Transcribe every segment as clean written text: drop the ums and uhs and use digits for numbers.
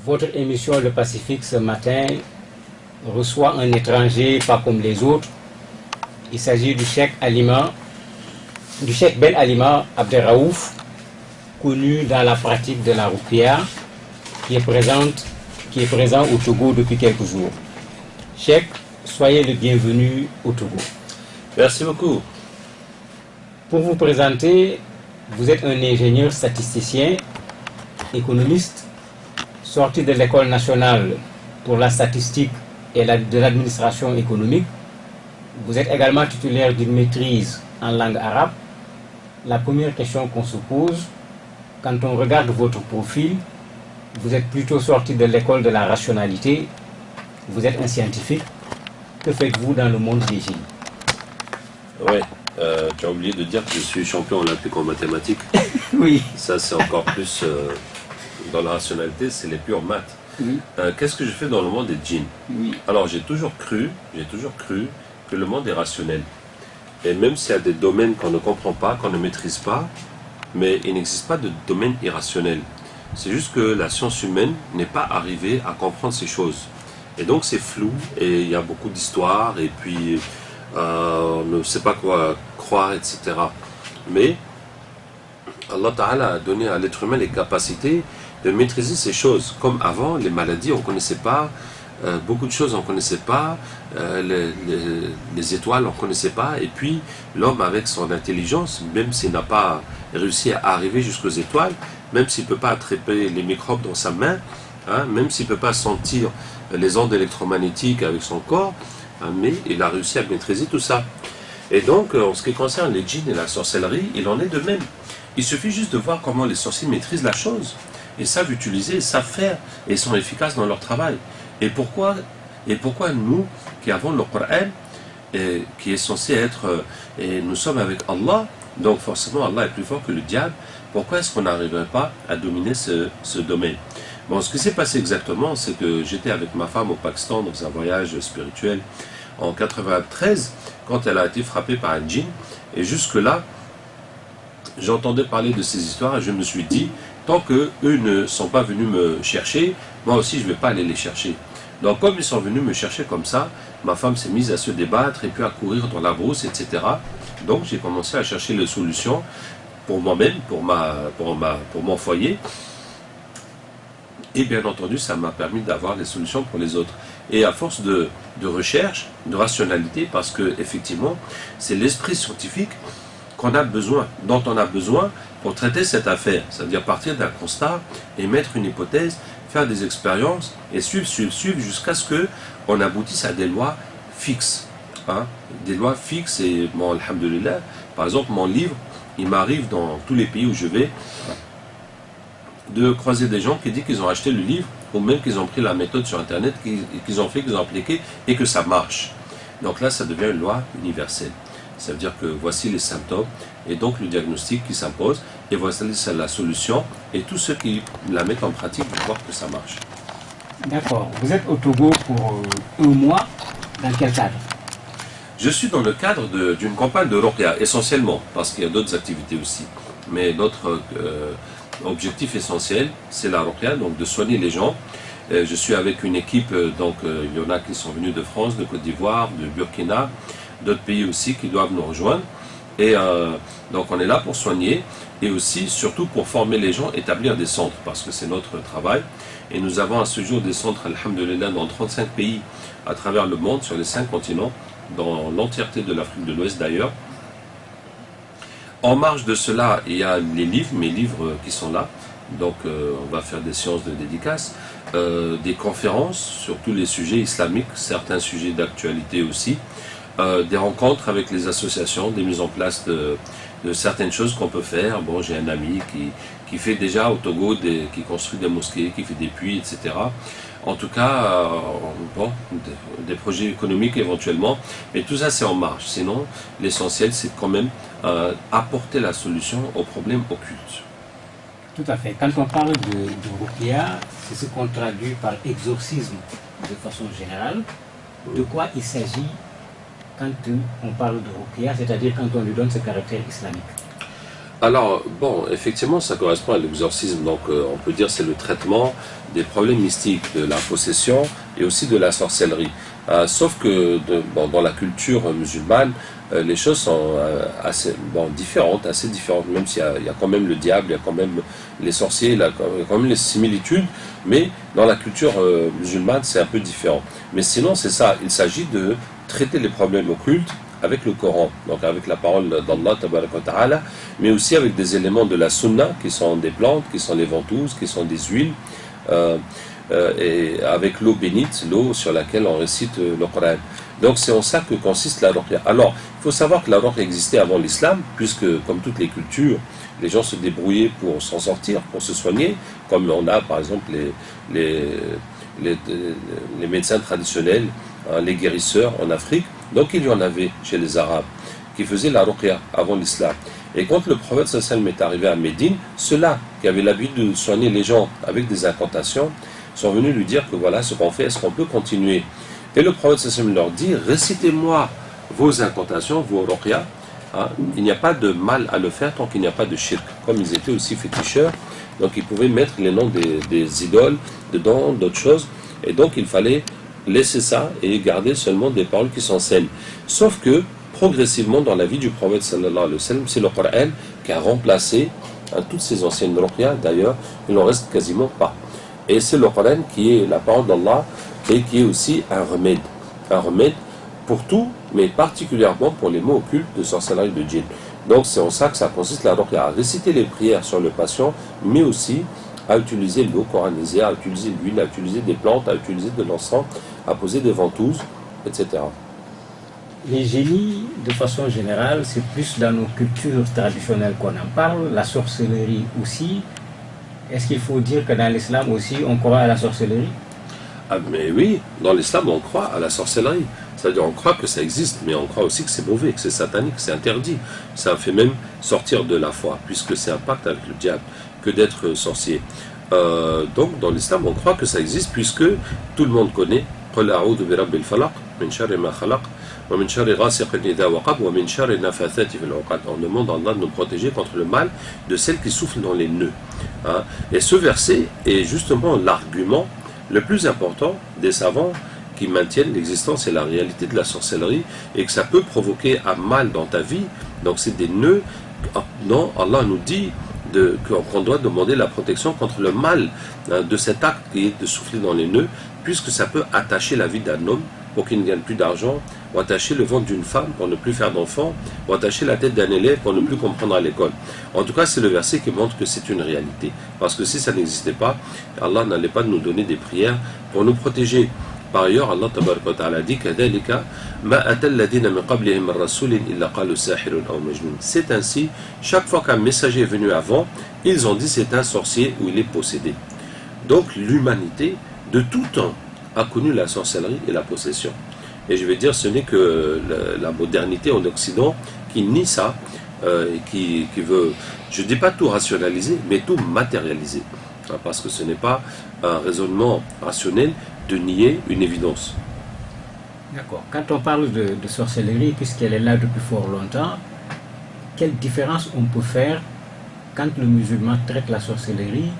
votre émission Le Pacifique ce matin reçoit un étranger pas comme les autres. Il s'agit du cheikh Ben Alima Abderraouf, connu dans la pratique de la Ruqya, qui est présent au Togo depuis quelques jours. Cheikh, soyez le bienvenu au Togo. Merci beaucoup. Pour vous présenter, vous êtes un ingénieur statisticien, économiste, sorti de l'École nationale pour la statistique et de l'administration économique. Vous êtes également titulaire d'une maîtrise en langue arabe. La première question qu'on se pose, quand on regarde votre profil, vous êtes plutôt sorti de l'école de la rationalité, vous êtes un scientifique. Que faites-vous dans le monde des génies? Ouais, tu as oublié de dire que je suis champion olympique en mathématiques. Oui. Ça, c'est encore plus dans la rationalité, c'est les pures maths. Oui. Qu'est-ce que je fais dans le monde des djinns? Oui. Alors, j'ai toujours cru que le monde est rationnel. Et même s'il y a des domaines qu'on ne comprend pas, qu'on ne maîtrise pas, mais il n'existe pas de domaine irrationnel. C'est juste que la science humaine n'est pas arrivée à comprendre ces choses. Et donc c'est flou, et il y a beaucoup d'histoires, et puis on ne sait pas quoi croire, etc. Mais Allah Ta'ala a donné à l'être humain les capacités de maîtriser ces choses. Comme avant, les maladies, on ne connaissait pas, beaucoup de choses on ne connaissait pas, les étoiles on ne connaissait pas, et puis l'homme avec son intelligence, même s'il n'a pas réussi à arriver jusqu'aux étoiles, même s'il ne peut pas attraper les microbes dans sa main, hein, même s'il ne peut pas sentir les ondes électromagnétiques avec son corps, hein, mais il a réussi à maîtriser tout ça. Et donc en ce qui concerne les djinns et la sorcellerie, il en est de même. Il suffit juste de voir comment les sorciers maîtrisent la chose, et savent utiliser, savent faire, et sont efficaces dans leur travail. Et pourquoi nous, qui avons le Coran, qui est censé être, et nous sommes avec Allah, donc forcément Allah est plus fort que le diable, pourquoi est-ce qu'on n'arriverait pas à dominer ce domaine? Bon, ce qui s'est passé exactement, c'est que j'étais avec ma femme au Pakistan dans un voyage spirituel en 93, quand elle a été frappée par un djinn, et jusque-là, j'entendais parler de ces histoires, et je me suis dit, tant qu'eux ne sont pas venus me chercher, moi aussi je ne vais pas aller les chercher. Donc comme ils sont venus me chercher comme ça, ma femme s'est mise à se débattre et puis à courir dans la brousse, etc. Donc j'ai commencé à chercher les solutions pour moi-même, pour mon foyer. Et bien entendu, ça m'a permis d'avoir les solutions pour les autres. Et à force de recherche, de rationalité, parce que effectivement, c'est l'esprit scientifique qu'on a besoin, dont on a besoin pour traiter cette affaire, c'est-à-dire partir d'un constat, émettre une hypothèse, faire des expériences et suivre jusqu'à ce qu'on aboutisse à des lois fixes. Hein? Des lois fixes et, bon, alhamdoulilah, par exemple, mon livre, il m'arrive dans tous les pays où je vais de croiser des gens qui disent qu'ils ont acheté le livre ou même qu'ils ont pris la méthode sur Internet, qu'ils ont appliqué et que ça marche. Donc là, ça devient une loi universelle. Ça veut dire que voici les symptômes et donc le diagnostic qui s'impose et voici la solution et tous ceux qui la mettent en pratique vont voir que ça marche. D'accord. Vous êtes au Togo pour un mois. Dans quel cadre? Je suis dans le cadre d'une campagne de Ruqya essentiellement parce qu'il y a d'autres activités aussi. Mais notre objectif essentiel, c'est la Ruqya, donc de soigner les gens. Je suis avec une équipe, donc il y en a qui sont venus de France, de Côte d'Ivoire, de Burkina, d'autres pays aussi qui doivent nous rejoindre. Et donc on est là pour soigner et aussi surtout pour former les gens, établir des centres parce que c'est notre travail. Et nous avons à ce jour des centres, alhamdoulilah, dans 35 pays à travers le monde, sur les 5 continents, dans l'entièreté de l'Afrique de l'Ouest d'ailleurs. En marge de cela, il y a les livres, mes livres qui sont là. Donc on va faire des séances de dédicaces, des conférences sur tous les sujets islamiques, certains sujets d'actualité aussi, des rencontres avec les associations, des mises en place de certaines choses qu'on peut faire. Bon, j'ai un ami qui fait déjà au Togo, qui construit des mosquées, qui fait des puits, etc. En tout cas, bon, des projets économiques éventuellement, mais tout ça c'est en marge. Sinon, l'essentiel c'est quand même apporter la solution aux problèmes occultes. Tout à fait. Quand on parle de Ruqya, c'est ce qu'on traduit par exorcisme de façon générale. De quoi il s'agit quand on parle de Ruqya, c'est-à-dire quand on lui donne ce caractère islamique? Alors, bon, effectivement, ça correspond à l'exorcisme. Donc, on peut dire que c'est le traitement des problèmes mystiques, de la possession et aussi de la sorcellerie. Sauf que bon, dans la culture musulmane, les choses sont assez bon, différentes, assez différentes. Même s'il y a quand même le diable, il y a quand même les sorciers, il y a quand même les similitudes. Mais dans la culture musulmane, c'est un peu différent. Mais sinon, c'est ça. Il s'agit de traiter les problèmes occultes avec le Coran, donc avec la parole d'Allah, tabaraka wa ta'ala, mais aussi avec des éléments de la sunna, qui sont des plantes, qui sont les ventouses, qui sont des huiles, et avec l'eau bénite, l'eau sur laquelle on récite le Coran. Donc c'est en ça que consiste la ruqya. Alors, il faut savoir que la ruqya existait avant l'islam, puisque comme toutes les cultures, les gens se débrouillaient pour s'en sortir, pour se soigner, comme on a par exemple les, les médecins traditionnels, hein, les guérisseurs en Afrique. Donc il y en avait chez les Arabes qui faisaient la ruqya avant l'islam. Et quand le prophète sallam est arrivé à Médine, ceux-là qui avaient l'habitude de soigner les gens avec des incantations sont venus lui dire que voilà ce qu'on fait, est-ce qu'on peut continuer? Et le prophète sallam leur dit, récitez-moi vos incantations, vos ruqya. Hein, il n'y a pas de mal à le faire tant qu'il n'y a pas de shirk. Comme ils étaient aussi féticheurs, donc ils pouvaient mettre les noms des idoles dedans, d'autres choses. Et donc il fallait laisser ça et garder seulement des paroles qui sont saines. Sauf que, progressivement, dans la vie du prophète sallallahu alayhi wa sallam, c'est le Coran qui a remplacé toutes ces anciennes ruqya. D'ailleurs, il n'en reste quasiment pas. Et c'est le Coran qui est la parole d'Allah et qui est aussi un remède. Un remède pour tout, mais particulièrement pour les mots occultes de sorcellerie de djinn. Donc c'est en ça que ça consiste la ruqya, à réciter les prières sur le patient, mais aussi à utiliser l'eau coranisée, à utiliser l'huile, à utiliser des plantes, à utiliser de l'encens, à poser des ventouses, etc. Les génies, de façon générale, c'est plus dans nos cultures traditionnelles qu'on en parle, la sorcellerie aussi. Est-ce qu'il faut dire que dans l'islam aussi, on croit à la sorcellerie? Ah, mais oui, dans l'islam, on croit à la sorcellerie. C'est-à-dire, on croit que ça existe, mais on croit aussi que c'est mauvais, que c'est satanique, que c'est interdit. Ça fait même sortir de la foi, puisque c'est un pacte avec le diable que d'être sorcier. Donc, dans l'islam, on croit que ça existe, puisque tout le monde connaît قل أعوذ برب الفلق من شر ما خلق ومن شر غاسق إذا وقب ومن شر النفاثات في العقد. On demande à Allah de nous protéger contre le mal de celles qui soufflent dans les nœuds. Hein. Et ce verset est justement l'argument le plus important des savants qui maintiennent l'existence et la réalité de la sorcellerie et que ça peut provoquer un mal dans ta vie. Donc c'est des nœuds dont Allah nous dit qu'on doit demander la protection contre le mal de cet acte qui est de souffler dans les nœuds, puisque ça peut attacher la vie d'un homme pour qu'il ne gagne plus d'argent, ou attacher le ventre d'une femme pour ne plus faire d'enfants, ou attacher la tête d'un élève pour ne plus comprendre à l'école. En tout cas, c'est le verset qui montre que c'est une réalité. Parce que si ça n'existait pas, Allah n'allait pas nous donner des prières pour nous protéger. Par ailleurs, Allah tabaraka wa ta'ala dit كَذَلِكَ مَا أَتَى الَّذِينَ مِنْ قَبْلِهِمْ مِنْ رَسُولٍ إِلَّا قَالُوا سَاحِرٌ أَوْ مَجْنُونٌ. C'est ainsi, chaque fois qu'un messager est venu avant, ils ont dit c'est un sorcier ou il est possédé. Donc l'humanité, de tout temps, a connu la sorcellerie et la possession. Et je vais dire, ce n'est que la modernité en Occident qui nie ça, et qui veut, je ne dis pas tout rationaliser, mais tout matérialiser. Parce que ce n'est pas un raisonnement rationnel de nier une évidence. D'accord. Quand on parle de sorcellerie, puisqu'elle est là depuis fort longtemps, quelle différence on peut faire quand le musulman traite la sorcellerie,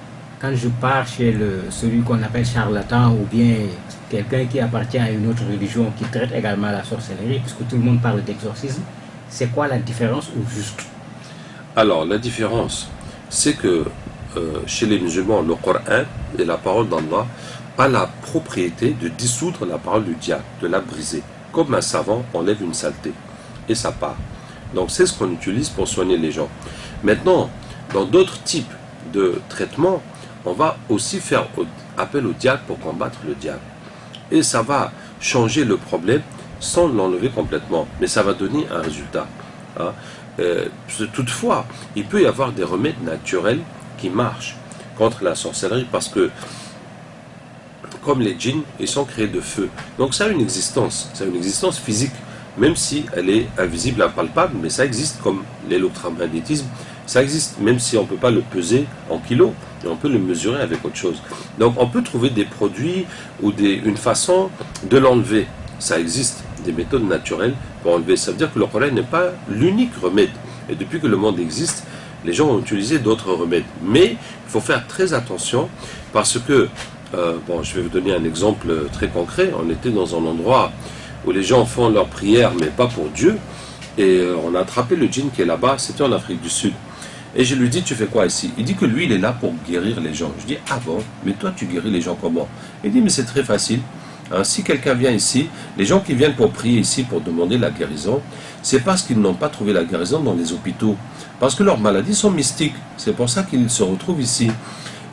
quand je pars chez celui qu'on appelle charlatan ou bien quelqu'un qui appartient à une autre religion qui traite également la sorcellerie, puisque tout le monde parle d'exorcisme, c'est quoi la différence au juste? Alors, la différence, c'est que chez les musulmans, le Coran et la parole d'Allah a la propriété de dissoudre la parole du diable, de la briser. Comme un savant enlève une saleté, et ça part. Donc c'est ce qu'on utilise pour soigner les gens. Maintenant, dans d'autres types de traitements, on va aussi faire appel au diable pour combattre le diable. Et ça va changer le problème sans l'enlever complètement, mais ça va donner un résultat. Hein. Toutefois, il peut y avoir des remèdes naturels qui marchent contre la sorcellerie parce que, comme les djinns, ils sont créés de feu. Donc ça a une existence physique, même si elle est invisible, impalpable, mais ça existe comme l'électromagnétisme. Ça existe, même si on ne peut pas le peser en kilos, mais on peut le mesurer avec autre chose. Donc on peut trouver des produits ou une façon de l'enlever. Ça existe, des méthodes naturelles pour enlever. Ça veut dire que le Coran n'est pas l'unique remède. Et depuis que le monde existe, Les gens ont utilisé d'autres remèdes. Mais il faut faire très attention parce que, bon, je vais vous donner un exemple très concret. On était dans un endroit où les gens font leurs prières, mais pas pour Dieu. Et on a attrapé le djinn qui est là-bas, c'était en Afrique du Sud. Et je lui dis, tu fais quoi ici? Il dit que lui, il est là pour guérir les gens. Je dis, ah bon, mais toi, tu guéris les gens comment? Il dit, mais c'est très facile. Hein, si quelqu'un vient ici, les gens qui viennent pour prier ici, pour demander la guérison, c'est parce qu'ils n'ont pas trouvé la guérison dans les hôpitaux. Parce que leurs maladies sont mystiques. C'est pour ça qu'ils se retrouvent ici.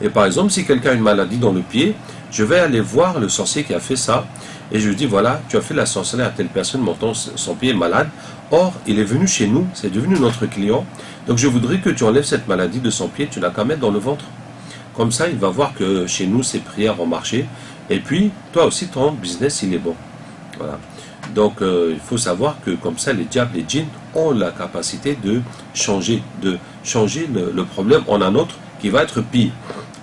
Et par exemple, si quelqu'un a une maladie dans le pied, je vais aller voir le sorcier qui a fait ça. Et je lui dis, voilà, tu as fait la sorcellerie à telle personne, maintenant son pied est malade. Or, il est venu chez nous, c'est devenu notre client. Donc je voudrais que tu enlèves cette maladie de son pied, tu l'as qu'à mettre dans le ventre. Comme ça, il va voir que chez nous, ses prières ont marché. Et puis, toi aussi, ton business, il est bon. Voilà. Donc, il faut savoir que comme ça, les diables, les djinns ont la capacité de changer le problème en un autre qui va être pire.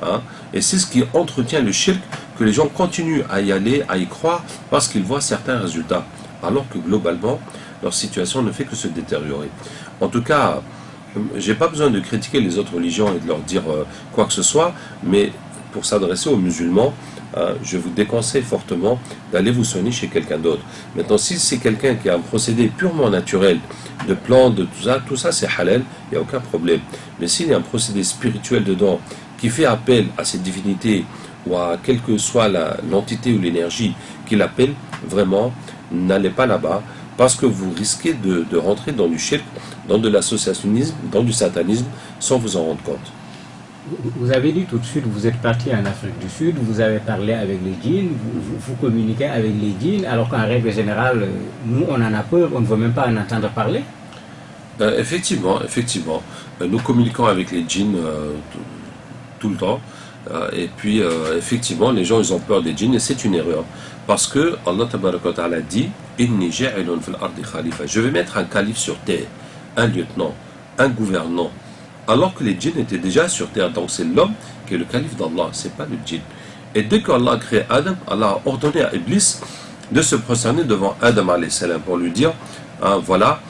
Hein. Et c'est ce qui entretient le shirk, que les gens continuent à y aller, à y croire, parce qu'ils voient certains résultats. Alors que globalement, leur situation ne fait que se détériorer. En tout cas, j'ai pas besoin de critiquer les autres religions et de leur dire quoi que ce soit, mais pour s'adresser aux musulmans, je vous déconseille fortement d'aller vous soigner chez quelqu'un d'autre. Maintenant, si c'est quelqu'un qui a un procédé purement naturel, de plantes, de tout ça c'est halal, il n'y a aucun problème. Mais s'il y a un procédé spirituel dedans, qui fait appel à cette divinité, ou à quelle que soit l'entité ou l'énergie qui l'appelle, vraiment, n'allez pas là-bas, parce que vous risquez de rentrer dans du shirk, dans de l'associationnisme, dans du satanisme, sans vous en rendre compte. Vous avez dit tout de suite, vous êtes parti en Afrique du Sud, vous avez parlé avec les djinns, vous communiquez avec les djinns, alors qu'en règle générale, nous on en a peur, on ne veut même pas en entendre parler. Effectivement, nous communiquons avec les djinns tout le temps. Et puis, effectivement, les gens, ils ont peur des djinns, et c'est une erreur. Parce que Allah Tabaraka wa Ta'ala dit Inni ja'ilun fil ardi khalifa. Je vais mettre un calife sur terre, un lieutenant, un gouvernant. Alors que les djinns étaient déjà sur terre. Donc, c'est l'homme qui est le calife d'Allah, c'est pas le djinn. Et dès qu'Allah a créé Adam, Allah a ordonné à Iblis de se prosterner devant Adam alayhi salam pour lui dire voilà,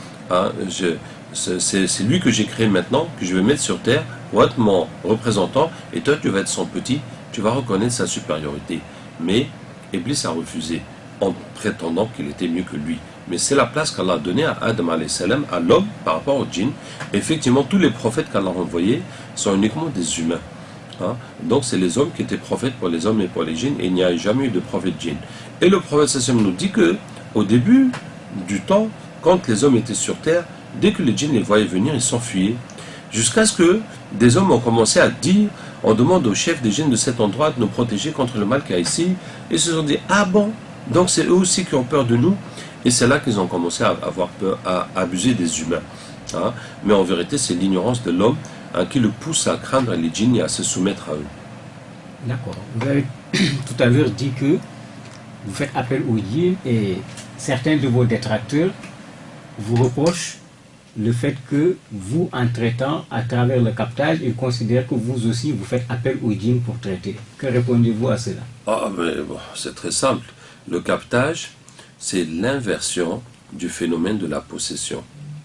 c'est lui que j'ai créé maintenant, que je vais mettre sur terre pour être mon représentant, et toi tu vas être son petit, tu vas reconnaître sa supériorité. Mais Iblis a refusé en prétendant qu'il était mieux que lui. Mais c'est la place qu'Allah a donnée à Adam alayhi salam, à l'homme par rapport au djinn. Effectivement, tous les prophètes qu'Allah a envoyés sont uniquement des humains. Hein? Donc c'est les hommes qui étaient prophètes pour les hommes et pour les djinns, et il n'y a jamais eu de prophète djinn. Et le prophète sallam nous dit que au début du temps, quand les hommes étaient sur terre, dès que les djinns les voyaient venir, ils s'enfuyaient. Jusqu'à ce que des hommes ont commencé à dire, on demande au chef des djinns de cet endroit de nous protéger contre le mal qu'il y a ici. Et ils se sont dit, ah bon, donc c'est eux aussi qui ont peur de nous. Et c'est là qu'ils ont commencé à avoir peur, à abuser des humains. Hein. Mais en vérité, c'est l'ignorance de l'homme qui le pousse à craindre les djinns et à se soumettre à eux. D'accord. Vous avez tout à l'heure dit que vous faites appel aux djinns et certains de vos détracteurs vous reprochent le fait que vous, en traitant à travers le captage, ils considèrent que vous aussi, vous faites appel aux djinns pour traiter. Que répondez-vous à cela? Mais bon, c'est très simple. Le captage, c'est l'inversion du phénomène de la possession.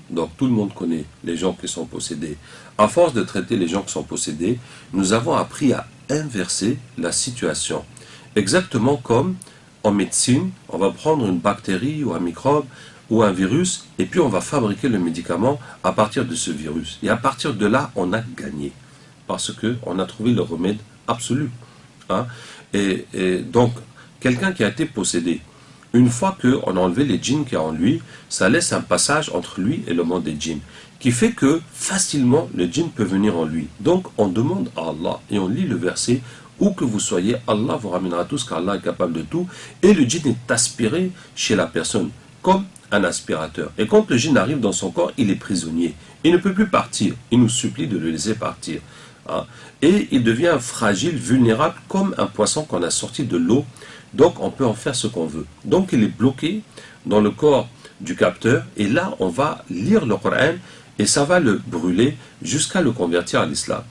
Donc tout le monde connaît les gens qui sont possédés. À force de traiter les gens qui sont possédés, nous avons appris à inverser la situation. Exactement comme en médecine, on va prendre une bactérie ou un microbe ou un virus, et puis on va fabriquer le médicament à partir de ce virus. Et à partir de là, on a gagné, parce qu'on a trouvé le remède absolu. Hein? Et donc, quelqu'un qui a été possédé, une fois qu'on a enlevé les djinns qu'il y a en lui, ça laisse un passage entre lui et le monde des djinns, qui fait que facilement le djinn peut venir en lui. Donc on demande à Allah, et on lit le verset, où que vous soyez, Allah vous ramènera tous, car Allah est capable de tout, et le djinn est aspiré chez la personne, comme un aspirateur. Et quand le djinn arrive dans son corps, il est prisonnier. Il ne peut plus partir. Il nous supplie de le laisser partir. Hein? Et il devient fragile, vulnérable, comme un poisson qu'on a sorti de l'eau. Donc on peut en faire ce qu'on veut. Donc il est bloqué dans le corps du capteur. Et là, on va lire le Coran et ça va le brûler jusqu'à le convertir à l'islam.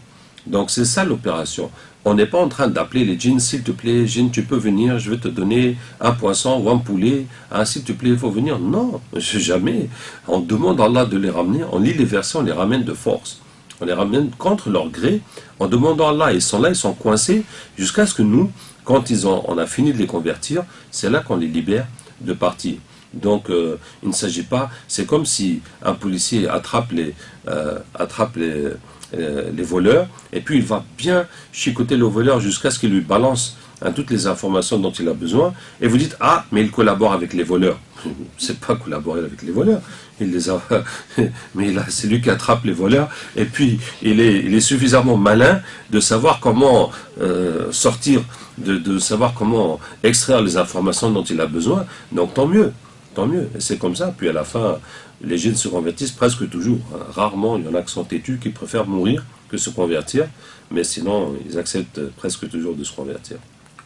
Donc c'est ça l'opération. On n'est pas en train d'appeler les djinns, s'il te plaît, djinn, tu peux venir, je vais te donner un poisson ou un poulet, hein, s'il te plaît, il faut venir. Non, jamais. On demande à Allah de les ramener, on lit les versets, on les ramène de force. On les ramène contre leur gré, en demandant à Allah. Ils sont là, ils sont coincés, jusqu'à ce que nous, quand on a fini de les convertir, c'est là qu'on les libère de partir. Donc, il ne s'agit pas, c'est comme si un policier attrape les voleurs, et puis il va bien chicoter le voleur jusqu'à ce qu'il lui balance toutes les informations dont il a besoin, et vous dites, ah, mais il collabore avec les voleurs. C'est pas collaborer avec les voleurs, c'est lui qui attrape les voleurs, et puis il est suffisamment malin de savoir comment sortir, de savoir comment extraire les informations dont il a besoin, donc tant mieux. Tant mieux, et c'est comme ça. Puis à la fin, les djinns se convertissent presque toujours. Rarement, il y en a qui sont têtus, qui préfèrent mourir que se convertir, mais sinon, ils acceptent presque toujours de se convertir.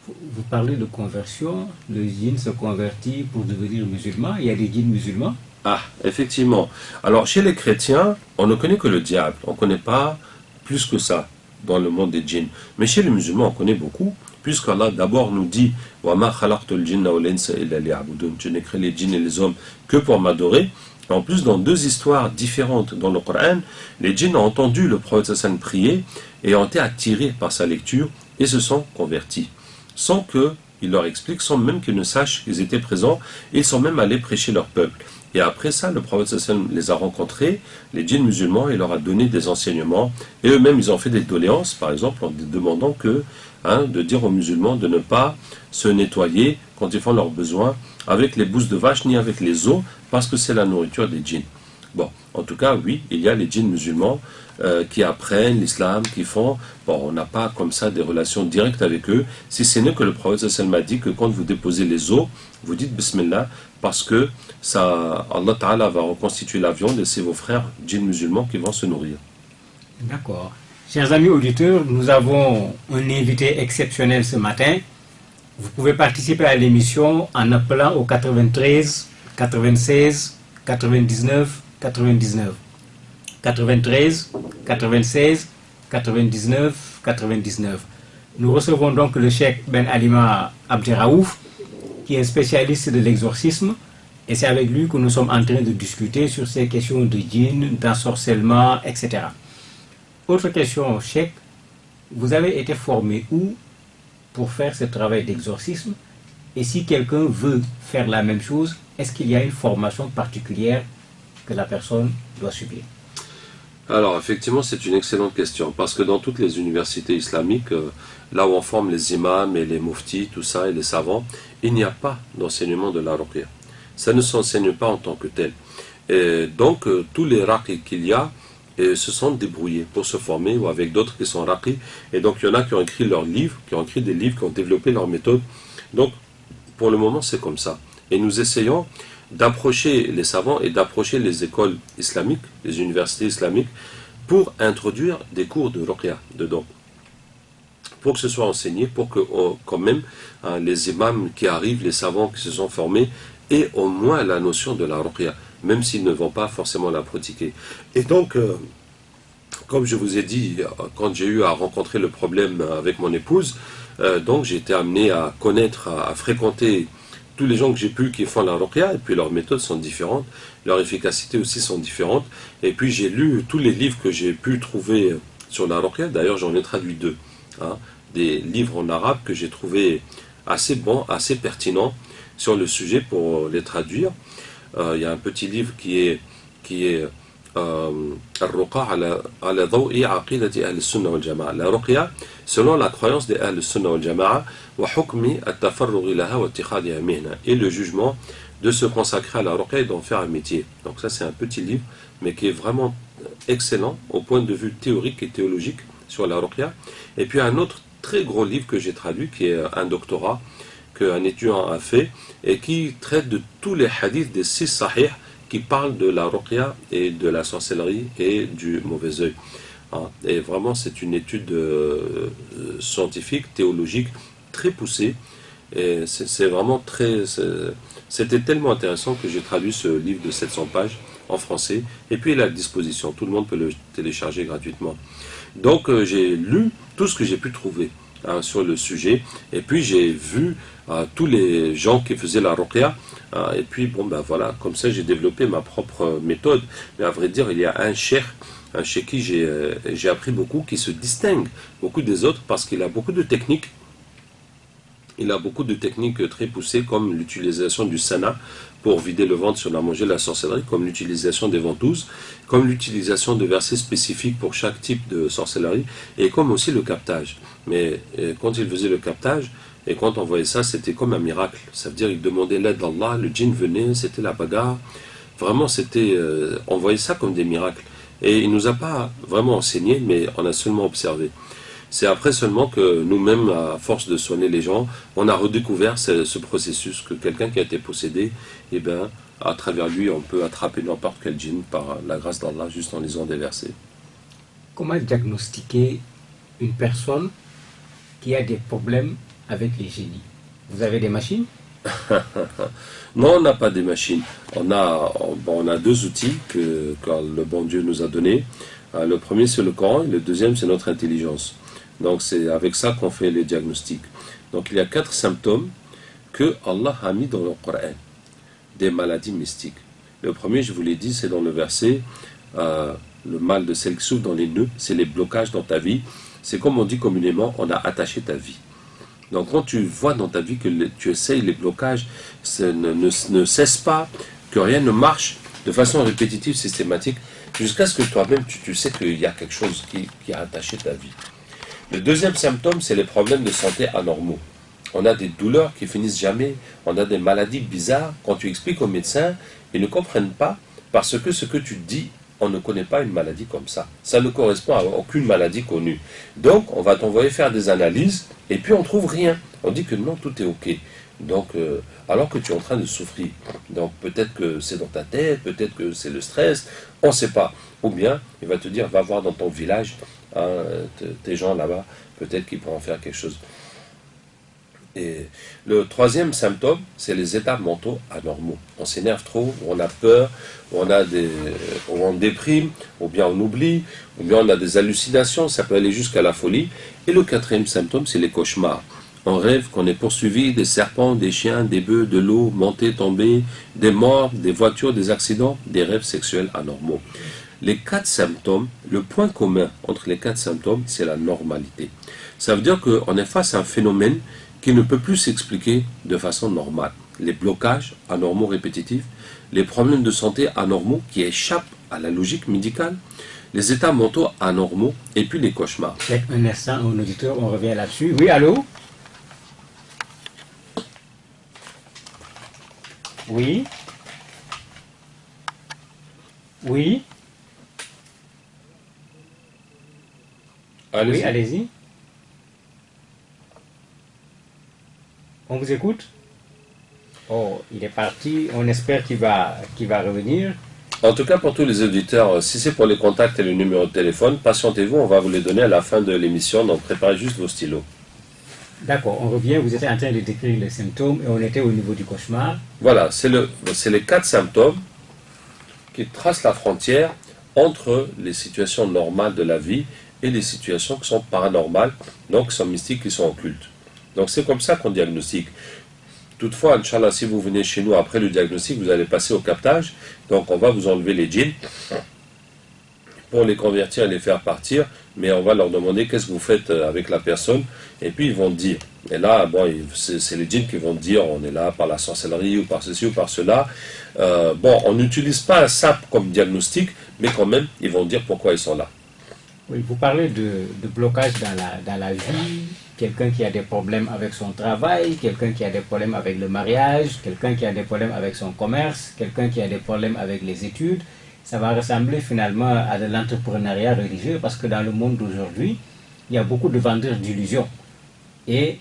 Vous parlez de conversion, le djinn se convertit pour devenir musulman. Il y a des djinns musulmans. Ah, effectivement. Alors, chez les chrétiens, on ne connaît que le diable. On ne connaît pas plus que ça dans le monde des djinns. Mais chez les musulmans, on connaît beaucoup, puisqu'Allah d'abord nous dit « Wa ma khalaqtul jinna wal insa illa liya'budun » Je n'ai créé les djinns et les hommes que pour m'adorer. En plus, dans deux histoires différentes dans le Coran, les djinns ont entendu le prophète Hassan prier et ont été attirés par sa lecture et se sont convertis. Sans qu'il leur explique, sans même qu'ils ne sachent qu'ils étaient présents, ils sont même allés prêcher leur peuple. Et après ça, le prophète Hassan les a rencontrés, les djinns musulmans, et leur a donné des enseignements. Et eux-mêmes, ils ont fait des doléances, par exemple, en demandant de dire aux musulmans de ne pas se nettoyer quand ils font leurs besoins avec les bousses de vache ni avec les os, parce que c'est la nourriture des djinns. Bon, en tout cas, oui, il y a les djinns musulmans qui apprennent l'islam, qui font... Bon, on n'a pas comme ça des relations directes avec eux, si ce n'est que le prophète sallallahu m'a dit que quand vous déposez les os, vous dites Bismillah, parce que ça, Allah Ta'ala va reconstituer la viande et c'est vos frères djinns musulmans qui vont se nourrir. D'accord. Chers amis auditeurs, nous avons un invité exceptionnel ce matin. Vous pouvez participer à l'émission en appelant au 93 96 99 99. 93 96 99 99. Nous recevons donc le cheikh Ben Alima Abderraouf, qui est spécialiste de l'exorcisme, et c'est avec lui que nous sommes en train de discuter sur ces questions de djinn, d'ensorcellement, etc. Autre question, cheikh, vous avez été formé où pour faire ce travail d'exorcisme? Et si quelqu'un veut faire la même chose, est-ce qu'il y a une formation particulière que la personne doit subir? Alors, effectivement, c'est une excellente question, parce que dans toutes les universités islamiques, là où on forme les imams et les muftis, tout ça, et les savants, il n'y a pas d'enseignement de la ruqya. Ça ne s'enseigne pas en tant que tel. Et donc, tous les raqis qu'il y a se sont débrouillés pour se former, ou avec d'autres qui sont raqis. Et donc, il y en a qui ont écrit leurs livres, qui ont écrit des livres, qui ont développé leur méthode. Donc, pour le moment, c'est comme ça. Et nous essayons d'approcher les savants et d'approcher les écoles islamiques, les universités islamiques, pour introduire des cours de ruqya dedans. Pour que ce soit enseigné, pour que quand même les imams qui arrivent, les savants qui se sont formés, aient au moins la notion de la ruqya, même s'ils ne vont pas forcément la pratiquer. Et donc, comme je vous ai dit, quand j'ai eu à rencontrer le problème avec mon épouse, donc j'ai été amené à connaître, à fréquenter tous les gens que j'ai pu qui font la ruqya, et puis leurs méthodes sont différentes, leur efficacité aussi sont différentes. Et puis j'ai lu tous les livres que j'ai pu trouver sur la ruqya, d'ailleurs j'en ai traduit deux, des livres en arabe que j'ai trouvé assez bons, assez pertinents sur le sujet pour les traduire. Il y a un petit livre qui est Al-Ruqa ala Dawi aqidati Ahl-Sunnah wal-Jama'a. La ruqya selon la croyance des Ahl-Sunnah wal-Jama'a wa hukmi at-tafarrugh laha wa ittikhadha mihna, et le jugement de se consacrer à la ruqya et d'en faire un métier. Donc ça c'est un petit livre mais qui est vraiment excellent au point de vue théorique et théologique sur la ruqya. Et puis un autre très gros livre que j'ai traduit qui est un doctorat qu'un étudiant a fait et qui traite de tous les hadiths des 6 sahih qui parlent de la ruqya et de la sorcellerie et du mauvais œil. Et vraiment c'est une étude scientifique, théologique très poussée, et c'est vraiment c'était tellement intéressant que j'ai traduit ce livre de 700 pages en français, et puis il est à disposition, tout le monde peut le télécharger gratuitement. Donc j'ai lu tout ce que j'ai pu trouver sur le sujet, et puis j'ai vu tous les gens qui faisaient la ruqya, et puis bon ben voilà, comme ça j'ai développé ma propre méthode. Mais à vrai dire, il y a un cheikh chez qui j'ai appris beaucoup, qui se distingue beaucoup des autres parce qu'il a beaucoup de techniques. Il a beaucoup de techniques très poussées comme l'utilisation du sana pour vider le ventre si on a mangé la sorcellerie, comme l'utilisation des ventouses, comme l'utilisation de versets spécifiques pour chaque type de sorcellerie et comme aussi le captage. Mais quand il faisait le captage et quand on voyait ça, c'était comme un miracle. Ça veut dire qu'il demandait l'aide d'Allah, le djinn venait, c'était la bagarre. Vraiment, on voyait ça comme des miracles. Et il ne nous a pas vraiment enseigné, mais on a seulement observé. C'est après seulement que nous-mêmes, à force de soigner les gens, on a redécouvert ce processus, que quelqu'un qui a été possédé, eh bien, à travers lui, on peut attraper n'importe quel djinn par la grâce d'Allah, juste en lisant des versets. Comment diagnostiquer une personne qui a des problèmes avec les génies? Vous avez des machines? Non, on n'a pas des machines. On a deux outils que le bon Dieu nous a donnés. Le premier, c'est le Coran, et le deuxième, c'est notre intelligence. Donc c'est avec ça qu'on fait les diagnostics. Donc il y a 4 symptômes que Allah a mis dans le Coran, des maladies mystiques. Le premier, je vous l'ai dit, c'est dans le verset, le mal de celle qui souffre dans les nœuds, c'est les blocages dans ta vie. C'est comme on dit communément, on a attaché ta vie. Donc quand tu vois dans ta vie que tu essayes les blocages, ne cesse pas, que rien ne marche de façon répétitive, systématique, jusqu'à ce que toi-même tu sais qu'il y a quelque chose qui a attaché ta vie. Le deuxième symptôme, c'est les problèmes de santé anormaux. On a des douleurs qui finissent jamais, on a des maladies bizarres. Quand tu expliques aux médecins, ils ne comprennent pas parce que ce que tu dis, on ne connaît pas une maladie comme ça. Ça ne correspond à aucune maladie connue. Donc, on va t'envoyer faire des analyses et puis on trouve rien. On dit que non, tout est OK. Donc, alors que tu es en train de souffrir. Donc, peut-être que c'est dans ta tête, peut-être que c'est le stress, on ne sait pas. Ou bien, il va te dire, va voir dans ton village, tes gens là-bas, peut-être qu'ils pourront faire quelque chose. Et le troisième symptôme, c'est les états mentaux anormaux. On s'énerve trop, on a peur, on déprime, ou bien on oublie, ou bien on a des hallucinations, ça peut aller jusqu'à la folie. Et le quatrième symptôme, c'est les cauchemars. On rêve qu'on est poursuivi, des serpents, des chiens, des bœufs, de l'eau, monter, tomber, des morts, des voitures, des accidents, des rêves sexuels anormaux. Les 4 symptômes, le point commun entre les 4 symptômes, c'est la normalité. Ça veut dire qu'on est face à un phénomène qui ne peut plus s'expliquer de façon normale. Les blocages anormaux répétitifs, les problèmes de santé anormaux qui échappent à la logique médicale, les états mentaux anormaux et puis les cauchemars. Peut-être un instant, un auditeur, on revient là-dessus. Oui, allô? Oui? Oui? Allez-y. Oui, allez-y. On vous écoute? Oh, il est parti. On espère qu'il va revenir. En tout cas, pour tous les auditeurs, si c'est pour les contacts et le numéro de téléphone, patientez-vous, on va vous les donner à la fin de l'émission, donc préparez juste vos stylos. D'accord, on revient. Vous étiez en train de décrire les symptômes et on était au niveau du cauchemar. Voilà, c'est les 4 symptômes qui tracent la frontière entre les situations normales de la vie et les situations qui sont paranormales, donc qui sont mystiques, qui sont occultes. Donc c'est comme ça qu'on diagnostique. Toutefois, Inch'Allah, si vous venez chez nous après le diagnostic, vous allez passer au captage. Donc on va vous enlever les djinns pour les convertir et les faire partir. Mais on va leur demander qu'est-ce que vous faites avec la personne. Et puis ils vont dire. Et là, bon, c'est les djinns qui vont dire on est là par la sorcellerie ou par ceci ou par cela. On n'utilise pas un sap comme diagnostic, mais quand même, ils vont dire pourquoi ils sont là. Oui, vous parlez de blocage dans la vie, quelqu'un qui a des problèmes avec son travail, quelqu'un qui a des problèmes avec le mariage, quelqu'un qui a des problèmes avec son commerce, quelqu'un qui a des problèmes avec les études. Ça va ressembler finalement à de l'entrepreneuriat religieux parce que dans le monde d'aujourd'hui, il y a beaucoup de vendeurs d'illusions. Et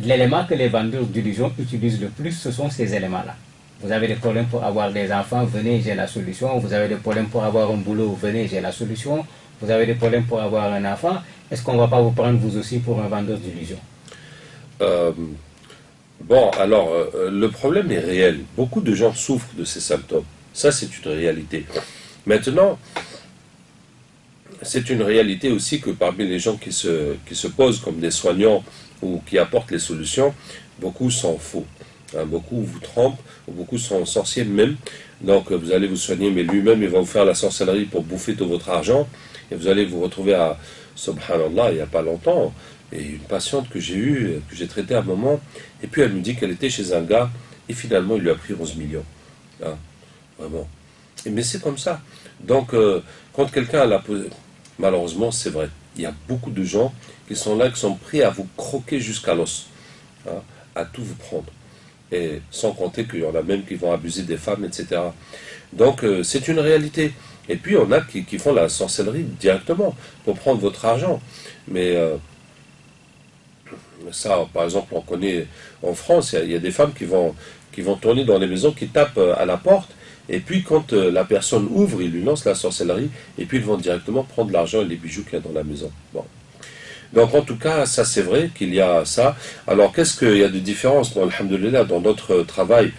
l'élément que les vendeurs d'illusions utilisent le plus, ce sont ces éléments-là. Vous avez des problèmes pour avoir des enfants, venez, j'ai la solution. Vous avez des problèmes pour avoir un boulot, venez, j'ai la solution. Vous avez des problèmes pour avoir un enfant, est-ce qu'on ne va pas vous prendre vous aussi pour un vendeur d'illusions? Le problème est réel. Beaucoup de gens souffrent de ces symptômes. Ça, c'est une réalité. Maintenant, c'est une réalité aussi que parmi les gens qui se posent comme des soignants ou qui apportent les solutions, beaucoup sont faux. Hein, beaucoup vous trompent, beaucoup sont sorciers même. Donc vous allez vous soigner, mais lui-même il va vous faire la sorcellerie pour bouffer tout votre argent. Et vous allez vous retrouver à, subhanallah, il n'y a pas longtemps, et une patiente que j'ai eue, que j'ai traitée à un moment, et puis elle me dit qu'elle était chez un gars, et finalement il lui a pris 11 millions. Hein, vraiment. Mais c'est comme ça. Donc quand quelqu'un a la... Malheureusement, c'est vrai. Il y a beaucoup de gens qui sont là, qui sont prêts à vous croquer jusqu'à l'os. Hein, à tout vous prendre. Et sans compter qu'il y en a même qui vont abuser des femmes, etc. Donc c'est une réalité. Et puis on a qui font la sorcellerie directement pour prendre votre argent. Mais ça, par exemple, on connaît en France, il y a des femmes qui vont tourner dans les maisons, qui tapent à la porte. Et puis quand la personne ouvre, ils lui lancent la sorcellerie. Et puis ils vont directement prendre l'argent et les bijoux qu'il y a dans la maison. Bon. Donc en tout cas, ça c'est vrai qu'il y a ça. Alors qu'est-ce qu'il y a de différence dans, alhamdoulilah, dans notre travail,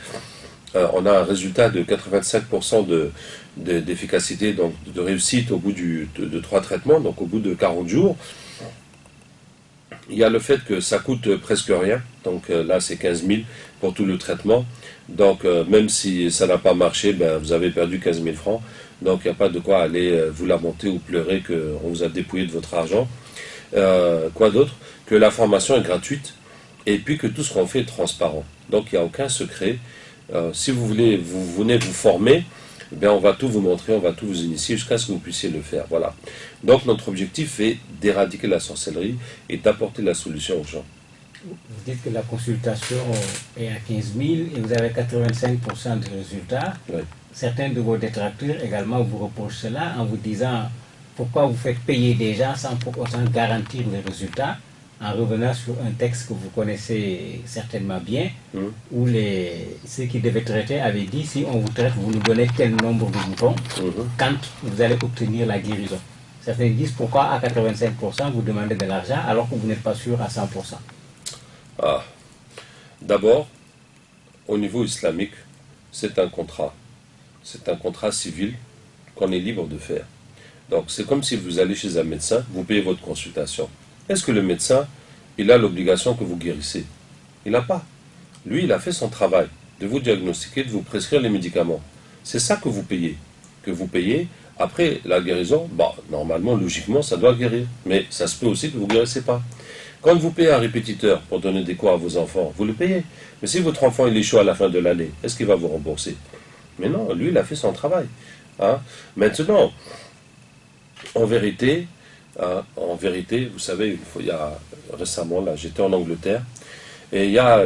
on a un résultat de 85% d'efficacité, donc de réussite au bout de 3 traitements, donc au bout de 40 jours. Il y a le fait que ça coûte presque rien, donc là c'est 15 000 pour tout le traitement. Donc même si ça n'a pas marché, ben, vous avez perdu 15 000 francs. Donc il n'y a pas de quoi aller vous lamenter ou pleurer qu'on vous a dépouillé de votre argent. Quoi d'autre? Que la formation est gratuite et puis que tout ce qu'on fait est transparent. Donc il n'y a aucun secret. Si vous voulez, vous venez vous former, eh bien, on va tout vous montrer, on va tout vous initier jusqu'à ce que vous puissiez le faire. Voilà. Donc notre objectif est d'éradiquer la sorcellerie et d'apporter la solution aux gens. Vous dites que la consultation est à 15 000 et vous avez 85% de résultats. Oui. Certains de vos détracteurs également vous reprochent cela en vous disant pourquoi vous faites payer des gens sans pour autant garantir les résultats, en revenant sur un texte que vous connaissez certainement bien, où ceux qui devaient traiter avaient dit si on vous traite, vous nous donnez tel nombre de boutons, quand vous allez obtenir la guérison. Certains disent pourquoi à 85% vous demandez de l'argent alors que vous n'êtes pas sûr à 100%. Ah. D'abord, au niveau islamique, c'est un contrat. C'est un contrat civil qu'on est libre de faire. Donc c'est comme si vous allez chez un médecin, vous payez votre consultation. Est-ce que le médecin, il a l'obligation que vous guérissez? Il n'a pas. Lui, il a fait son travail de vous diagnostiquer, de vous prescrire les médicaments. C'est ça que vous payez. Que vous payez. Après la guérison, bah, normalement, logiquement, ça doit guérir. Mais ça se peut aussi que vous ne guérissez pas. Quand vous payez un répétiteur pour donner des cours à vos enfants, vous le payez. Mais si votre enfant il échoue à la fin de l'année, est-ce qu'il va vous rembourser? Mais non, lui, il a fait son travail. Hein? Maintenant, en vérité, vous savez, il y a récemment, là, j'étais en Angleterre, et il y a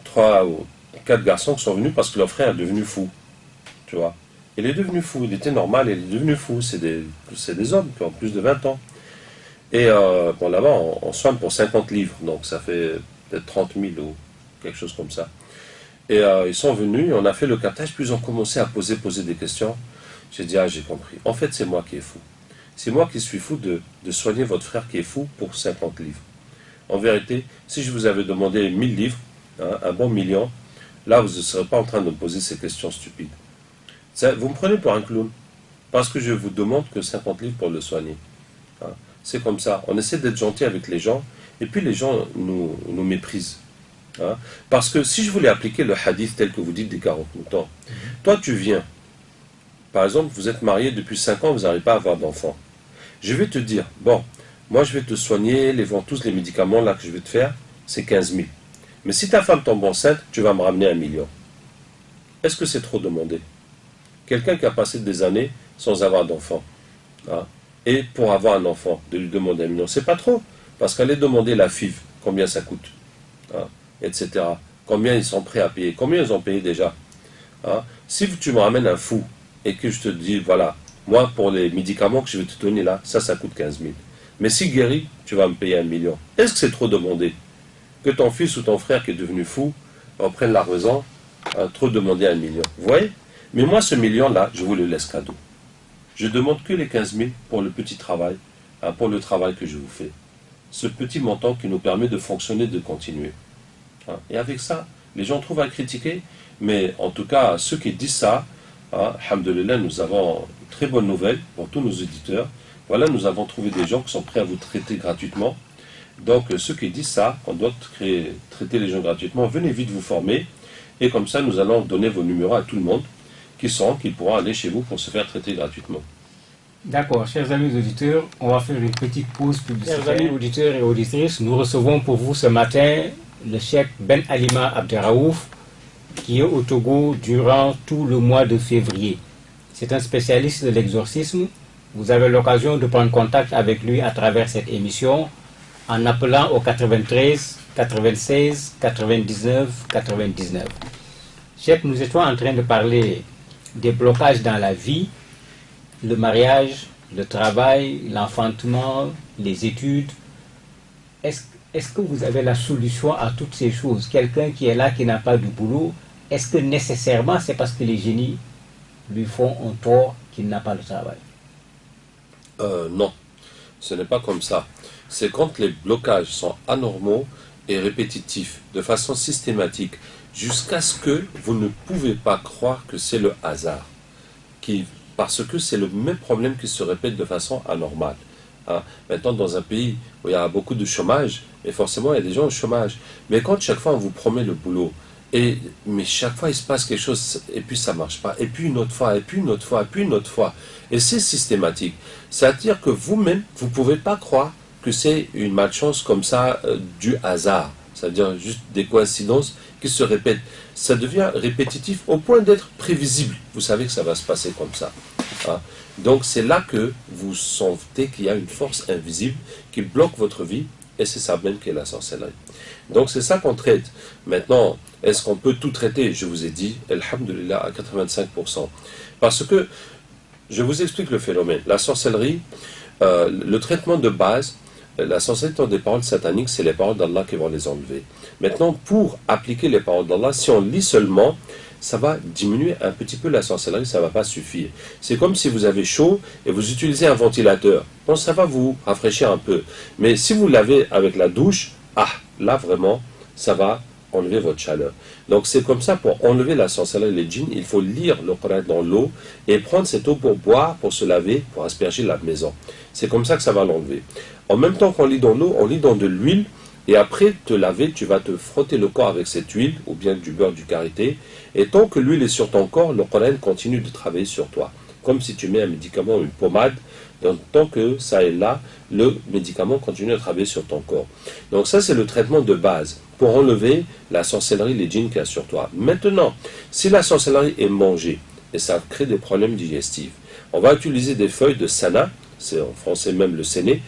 3 ou 4 garçons qui sont venus parce que leur frère est devenu fou. Tu vois? Il est devenu fou, il était normal, il est devenu fou. C'est des hommes qui ont plus de 20 ans. Et bon, là-bas, on soigne pour 50 livres, donc ça fait peut-être 30 000 ou quelque chose comme ça. Et ils sont venus, on a fait le captage, puis ils ont commencé à poser des questions. J'ai dit, ah, j'ai compris. En fait, c'est moi qui est fou. C'est moi qui suis fou de soigner votre frère qui est fou pour 50 livres. En vérité, si je vous avais demandé 1000 livres, hein, un bon million, là, vous ne serez pas en train de me poser ces questions stupides. Vous me prenez pour un clown, parce que je vous demande que 50 livres pour le soigner. Hein. C'est comme ça. On essaie d'être gentil avec les gens, et puis les gens nous méprisent. Hein. Parce que si je voulais appliquer le hadith tel que vous dites des 40 moutons, toi tu viens, par exemple, vous êtes marié depuis 5 ans, vous n'arrivez pas à avoir d'enfant. Je vais te dire, bon, moi je vais te soigner, tous les médicaments là que je vais te faire, c'est 15 000. Mais si ta femme tombe enceinte, tu vas me ramener 1 million. Est-ce que c'est trop demandé? Quelqu'un qui a passé des années sans avoir d'enfant, hein, et pour avoir un enfant, de lui demander 1 million, c'est pas trop. Parce qu'aller demander la FIV, combien ça coûte, hein, etc. Combien ils sont prêts à payer, combien ils ont payé déjà. Hein. Si tu me ramènes un fou, et que je te dis, voilà, moi, pour les médicaments que je vais te donner là, ça coûte 15 000. Mais si guéri, tu vas me payer 1 million. Est-ce que c'est trop demandé? Que ton fils ou ton frère qui est devenu fou reprenne la raison, trop demander 1 million. Vous voyez? Mais moi, ce million-là, je vous le laisse cadeau. Je demande que les 15 000 pour le petit travail, hein, pour le travail que je vous fais. Ce petit montant qui nous permet de fonctionner, de continuer. Hein. Et avec ça, les gens trouvent à critiquer, mais en tout cas, ceux qui disent ça, hein, alhamdoulilah, nous avons une très bonne nouvelle pour tous nos auditeurs. Voilà, nous avons trouvé des gens qui sont prêts à vous traiter gratuitement. Donc ceux qui disent ça, qu'on doit traiter les gens gratuitement, venez vite vous former, et comme ça nous allons donner vos numéros à tout le monde, qui pourront aller chez vous pour se faire traiter gratuitement. D'accord, chers amis auditeurs, on va faire une petite pause publicitaire. Chers amis auditeurs et auditrices, nous recevons pour vous ce matin le cheikh Ben Alima Abderraouf, qui est au Togo durant tout le mois de février. C'est un spécialiste de l'exorcisme. Vous avez l'occasion de prendre contact avec lui à travers cette émission en appelant au 93 96 99 99. Cheikh, nous étions en train de parler des blocages dans la vie, le mariage, le travail, l'enfantement, les études. Est-ce que vous avez la solution à toutes ces choses? Quelqu'un qui est là, qui n'a pas de boulot, est-ce que nécessairement c'est parce que les génies lui font un tort qu'il n'a pas de travail? Non, ce n'est pas comme ça. C'est quand les blocages sont anormaux et répétitifs, de façon systématique, jusqu'à ce que vous ne pouvez pas croire que c'est le hasard. Parce que c'est le même problème qui se répète de façon anormale. Maintenant, dans un pays où il y a beaucoup de chômage, et forcément il y a des gens au chômage, mais quand chaque fois on vous promet le boulot, mais chaque fois il se passe quelque chose, et puis ça ne marche pas, et puis une autre fois, et puis une autre fois, et puis une autre fois, et c'est systématique. C'est-à-dire que vous-même, vous ne pouvez pas croire que c'est une malchance comme ça, du hasard, c'est-à-dire juste des coïncidences qui se répètent. Ça devient répétitif au point d'être prévisible. Vous savez que ça va se passer comme ça. Donc c'est là que vous sentez qu'il y a une force invisible qui bloque votre vie, et c'est ça même qui est la sorcellerie. Donc c'est ça qu'on traite. Maintenant, est-ce qu'on peut tout traiter? Je vous ai dit, alhamdulillah, à 85%. Parce que, je vous explique le phénomène. La sorcellerie, le traitement de base, la sorcellerie dans des paroles sataniques, c'est les paroles d'Allah qui vont les enlever. Maintenant, pour appliquer les paroles d'Allah, si on lit seulement, ça va diminuer un petit peu la sorcellerie, ça ne va pas suffire. C'est comme si vous avez chaud et vous utilisez un ventilateur. Donc ça va vous rafraîchir un peu. Mais si vous l'avez avec la douche, là vraiment, ça va enlever votre chaleur. Donc c'est comme ça, pour enlever la sorcellerie et les djinns, il faut lire le Coran dans l'eau et prendre cette eau pour boire, pour se laver, pour asperger la maison. C'est comme ça que ça va l'enlever. En même temps qu'on lit dans l'eau, on lit dans de l'huile. Et après te laver, tu vas te frotter le corps avec cette huile, ou bien du beurre du karité. Et tant que l'huile est sur ton corps, le Coran continue de travailler sur toi. Comme si tu mets un médicament ou une pommade, donc tant que ça est là, le médicament continue à travailler sur ton corps. Donc ça, c'est le traitement de base, pour enlever la sorcellerie, les djinns qu'il y a sur toi. Maintenant, si la sorcellerie est mangée, et ça crée des problèmes digestifs, on va utiliser des feuilles de sana, c'est en français même le séné,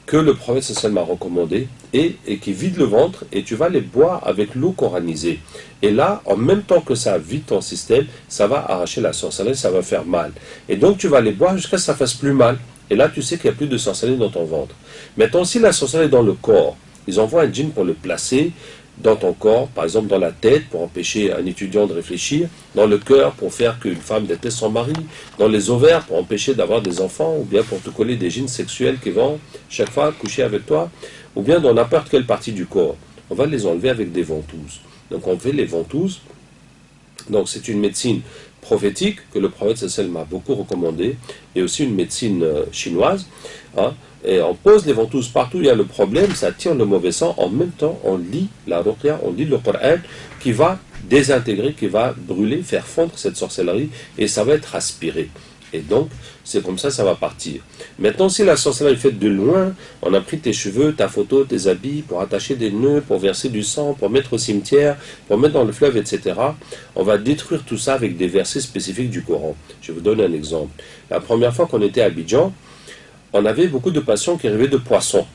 que le prophète sallallahu m'a recommandé, et qui vide le ventre, et tu vas les boire avec l'eau coranisée. Et là, en même temps que ça vide ton système, ça va arracher la sorcellerie, ça va faire mal. Et donc tu vas les boire jusqu'à ce que ça fasse plus mal. Et là, tu sais qu'il n'y a plus de sorcellerie dans ton ventre. Maintenant, si la sorcellerie est dans le corps, ils envoient un djinn pour le placer dans ton corps, par exemple dans la tête, pour empêcher un étudiant de réfléchir, dans le cœur, pour faire qu'une femme déteste son mari, dans les ovaires, pour empêcher d'avoir des enfants, ou bien pour te coller des djinns sexuels qui vont chaque fois coucher avec toi, ou bien dans n'importe quelle partie du corps. On va les enlever avec des ventouses. Donc on fait les ventouses. Donc c'est une médecine prophétique que le prophète sallallahu m'a beaucoup recommandé, et aussi une médecine chinoise. Et on pose les ventouses partout où il y a le problème, ça tire le mauvais sang. En même temps, on lit la ruqya, on lit le Coran qui va désintégrer, qui va brûler, faire fondre cette sorcellerie, et ça va être aspiré. Et donc, c'est comme ça va partir. Maintenant, si la sorcellerie est faite de loin, on a pris tes cheveux, ta photo, tes habits, pour attacher des nœuds, pour verser du sang, pour mettre au cimetière, pour mettre dans le fleuve, etc. On va détruire tout ça avec des versets spécifiques du Coran. Je vous donne un exemple. La première fois qu'on était à Abidjan, on avait beaucoup de patients qui arrivaient de poissons.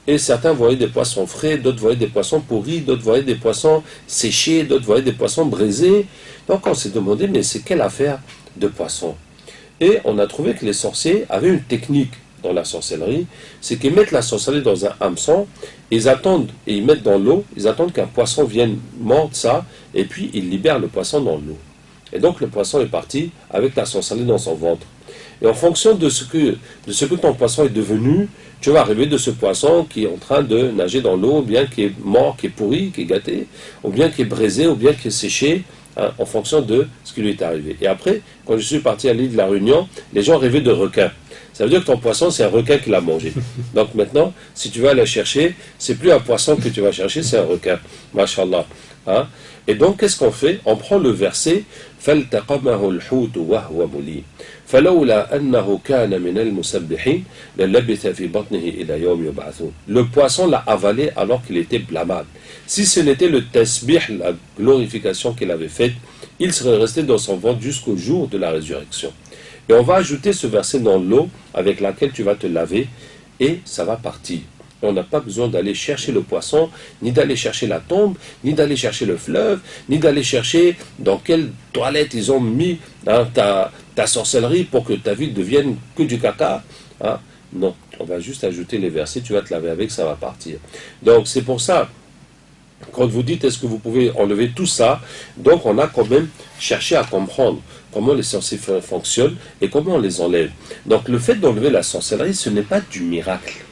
Et certains voyaient des poissons frais, d'autres voyaient des poissons pourris, d'autres voyaient des poissons séchés, d'autres voyaient des poissons brisés. Donc on s'est demandé, mais c'est quelle affaire de poissons? Et on a trouvé que les sorciers avaient une technique dans la sorcellerie, c'est qu'ils mettent la sorcellerie dans un hameçon, ils attendent, et ils mettent dans l'eau, ils attendent qu'un poisson vienne mordre ça, et puis ils libèrent le poisson dans l'eau. Et donc le poisson est parti avec la sorcellerie dans son ventre. Et en fonction de ce que ton poisson est devenu, tu vas arriver de ce poisson qui est en train de nager dans l'eau, ou bien qui est mort, qui est pourri, qui est gâté, ou bien qui est braisé, ou bien qui est séché, hein, en fonction de ce qui lui est arrivé. Et après, quand je suis parti à l'île de la Réunion, les gens rêvaient de requins. Ça veut dire que ton poisson, c'est un requin qui l'a mangé. Donc maintenant, si tu vas aller chercher, c'est plus un poisson que tu vas chercher, c'est un requin. Mashallah. Hein? Et donc, qu'est-ce qu'on fait? On prend le verset فَالْتَقَمَهُ الْحُوتُ وَهُوَ مُلِيمٌ فَلَوْلَا أَنَّهُ كَانَ مِنَ الْمُسَبِّحِينَ لَلَبِثَ فِي بَطْنِهِ إِلَى يَوْمِ يُبْعَثُونَ. Le poisson l'a avalé alors qu'il était blâmable. Si ce n'était le tasbih, la glorification qu'il avait faite, il serait resté dans son ventre jusqu'au jour de la résurrection. Et on va ajouter ce verset dans l'eau avec laquelle tu vas te laver et ça va partir. On n'a pas besoin d'aller chercher le poisson, ni d'aller chercher la tombe, ni d'aller chercher le fleuve, ni d'aller chercher dans quelle toilette ils ont mis hein, ta sorcellerie pour que ta vie devienne que du caca. Hein. Non, on va juste ajouter les versets, tu vas te laver avec, ça va partir. Donc c'est pour ça, quand vous dites est-ce que vous pouvez enlever tout ça, donc on a quand même cherché à comprendre comment les sorciers fonctionnent et comment on les enlève. Donc le fait d'enlever la sorcellerie, ce n'est pas du miracle.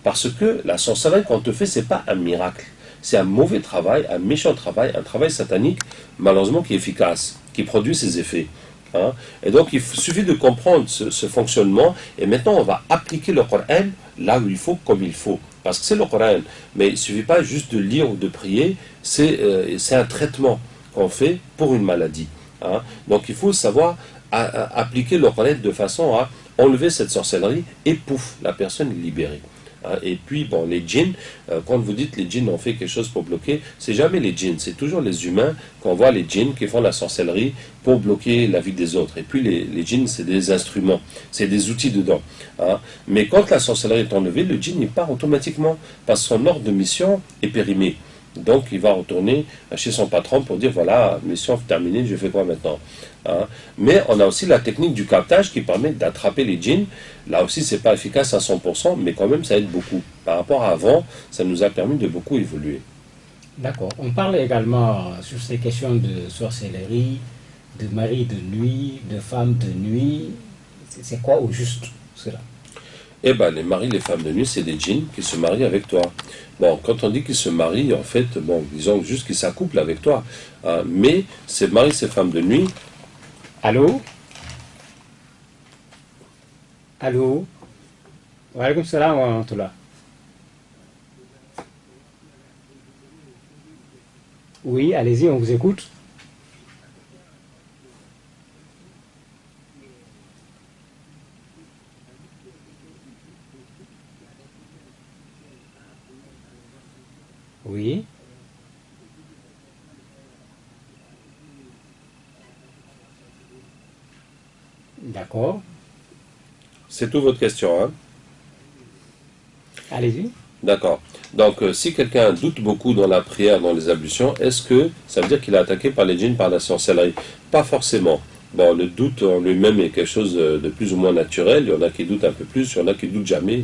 Parce que la sorcellerie qu'on te fait, ce n'est pas un miracle. C'est un mauvais travail, un méchant travail, un travail satanique, malheureusement qui est efficace, qui produit ses effets. Hein? Et donc il suffit de comprendre ce fonctionnement, et maintenant on va appliquer le Coran là où il faut, comme il faut. Parce que c'est le Coran, mais il ne suffit pas juste de lire ou de prier, c'est un traitement qu'on fait pour une maladie. Hein? Donc il faut savoir appliquer le Coran de façon à enlever cette sorcellerie, et pouf, la personne est libérée. Et puis, bon, les djinns, quand vous dites les djinns ont fait quelque chose pour bloquer, c'est jamais les djinns, c'est toujours les humains qu'on voit les djinns qui font la sorcellerie pour bloquer la vie des autres. Et puis, les djinns, c'est des instruments, c'est des outils dedans. Hein. Mais quand la sorcellerie est enlevée, le djinn, il part automatiquement, parce que son ordre de mission est périmé. Donc, il va retourner chez son patron pour dire, voilà, mission terminée, je fais quoi maintenant? Hein. Mais on a aussi la technique du captage qui permet d'attraper les djinns. Là aussi, ce n'est pas efficace à 100%, mais quand même, ça aide beaucoup. Par rapport à avant, ça nous a permis de beaucoup évoluer. D'accord. On parle également sur ces questions de sorcellerie, de mari de nuit, de femme de nuit. C'est quoi au juste cela? Eh bien, les maris, les femmes de nuit, c'est des djinns qui se marient avec toi. Bon, quand on dit qu'ils se marient, en fait, bon, disons juste qu'ils s'accouplent avec toi. Hein, mais ces maris, ces femmes de nuit... Allô? Allô? Wa alaykoum salam wa rahmatullah. Oui, allez-y, on vous écoute. Oui. D'accord. C'est toute votre question, hein? Allez-y. D'accord. Donc, si quelqu'un doute beaucoup dans la prière, dans les ablutions, est-ce que ça veut dire qu'il est attaqué par les djinns, par la sorcellerie? Pas forcément. Bon, le doute en lui-même est quelque chose de plus ou moins naturel. Il y en a qui doutent un peu plus, il y en a qui doutent jamais.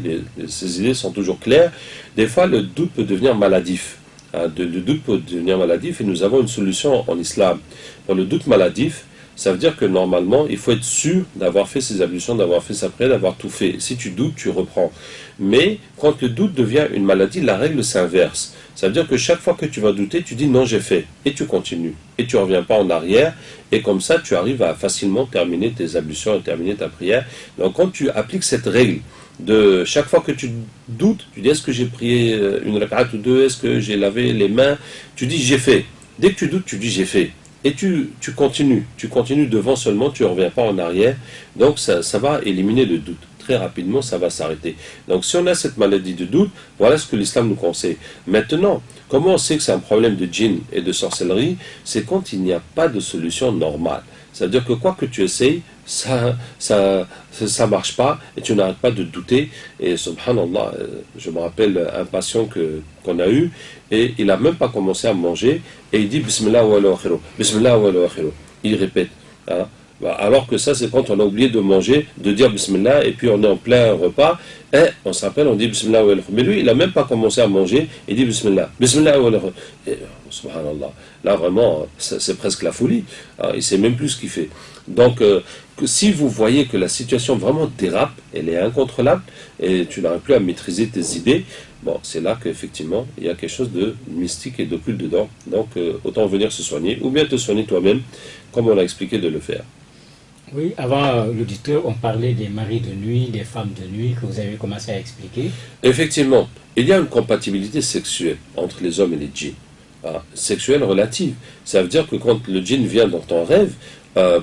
Ces idées sont toujours claires. Des fois, le doute peut devenir maladif. Hein, le doute peut devenir maladif et nous avons une solution en islam. Pour le doute maladif, ça veut dire que normalement, il faut être sûr d'avoir fait ses ablutions, d'avoir fait sa prière, d'avoir tout fait. Si tu doutes, tu reprends. Mais quand le doute devient une maladie, la règle s'inverse. Ça veut dire que chaque fois que tu vas douter, tu dis non, j'ai fait. Et tu continues. Et tu ne reviens pas en arrière. Et comme ça, tu arrives à facilement terminer tes ablutions et terminer ta prière. Donc quand tu appliques cette règle, de chaque fois que tu doutes, tu dis est-ce que j'ai prié une rak'at ou deux, est-ce que j'ai lavé les mains, tu dis j'ai fait. Dès que tu doutes, tu dis j'ai fait. Et tu continues devant seulement, tu ne reviens pas en arrière. Donc ça va éliminer le doute. Très rapidement, ça va s'arrêter. Donc si on a cette maladie de doute, voilà ce que l'islam nous conseille. Maintenant, comment on sait que c'est un problème de djinn et de sorcellerie? C'est quand il n'y a pas de solution normale. C'est-à-dire que quoi que tu essayes, ça marche pas et tu n'arrêtes pas de douter. Et subhanallah, je me rappelle un patient qu'on a eu et il n'a même pas commencé à manger et il dit Bismillah wa ala akhiru, Bismillah wa ala akhiru. Il répète. Hein. Alors que ça, c'est quand on a oublié de manger, de dire Bismillah, et puis on est en plein repas, et on s'appelle, on dit Bismillah wa ala akhiru. Mais lui, il n'a même pas commencé à manger, il dit Bismillah, Bismillah wa ala akhiru. Subhanallah. Là, vraiment, c'est presque la folie. Il ne sait même plus ce qu'il fait. Donc, si vous voyez que la situation vraiment dérape, elle est incontrôlable, et tu n'arrives plus à maîtriser tes idées, bon, c'est là qu'effectivement, il y a quelque chose de mystique et d'occulte dedans. Donc, autant venir se soigner, ou bien te soigner toi-même, comme on a expliqué de le faire. Oui, avant l'auditeur, on parlait des maris de nuit, des femmes de nuit, que vous avez commencé à expliquer. Effectivement, il y a une compatibilité sexuelle entre les hommes et les djinns. Sexuelle relative. Ça veut dire que quand le djinn vient dans ton rêve,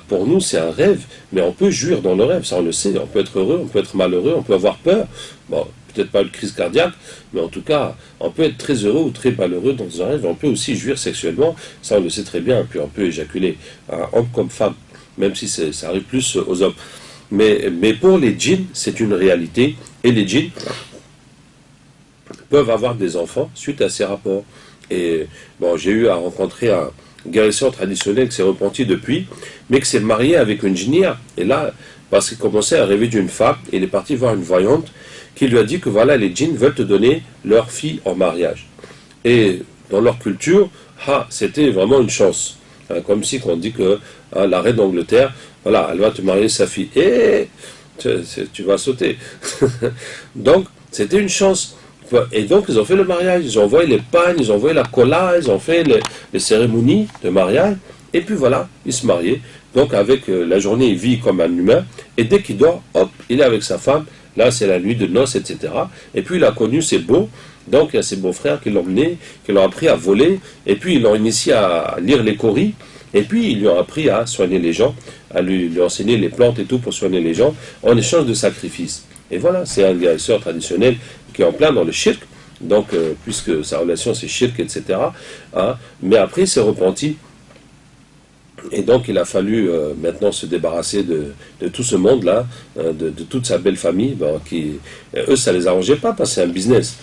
pour nous c'est un rêve, mais on peut jouir dans le rêve, ça on le sait, on peut être heureux, on peut être malheureux, on peut avoir peur, bon, peut-être pas une crise cardiaque, mais en tout cas, on peut être très heureux ou très malheureux dans un rêve, on peut aussi jouir sexuellement, ça on le sait très bien, puis on peut éjaculer, homme comme femme, même si ça arrive plus aux hommes. Mais pour les djinns, c'est une réalité, et les djinns peuvent avoir des enfants suite à ces rapports. Et bon, j'ai eu à rencontrer un guérisseur traditionnel qui s'est repenti depuis, mais qui s'est marié avec une djinnière. Et là, parce qu'il commençait à rêver d'une femme, il est parti voir une voyante qui lui a dit que voilà, les djinns veulent te donner leur fille en mariage. Et dans leur culture, c'était vraiment une chance. Comme si on dit que la reine d'Angleterre, voilà, elle va te marier sa fille. Et tu vas sauter. Donc, c'était une chance. Et donc, ils ont fait le mariage, ils ont envoyé les pagnes, ils ont envoyé la cola, ils ont fait les cérémonies de mariage, et puis voilà, ils se mariaient. Donc, avec la journée, il vit comme un humain, et dès qu'il dort, hop, il est avec sa femme, là, c'est la nuit de noces, etc. Et puis, il a connu ses beaux, donc il y a ses beaux-frères qui l'ont mené, qui l'ont appris à voler, et puis ils l'ont initié à lire les coris, et puis ils lui ont appris à soigner les gens, à lui enseigner les plantes et tout pour soigner les gens, en échange de sacrifices. Et voilà, c'est un guérisseur traditionnel qui est en plein dans le shirk, donc puisque sa relation c'est shirk, etc. Mais après il s'est repenti, et donc il a fallu maintenant se débarrasser de tout ce monde-là, de toute sa belle famille, eux ça les arrangeait pas parce que c'est un business.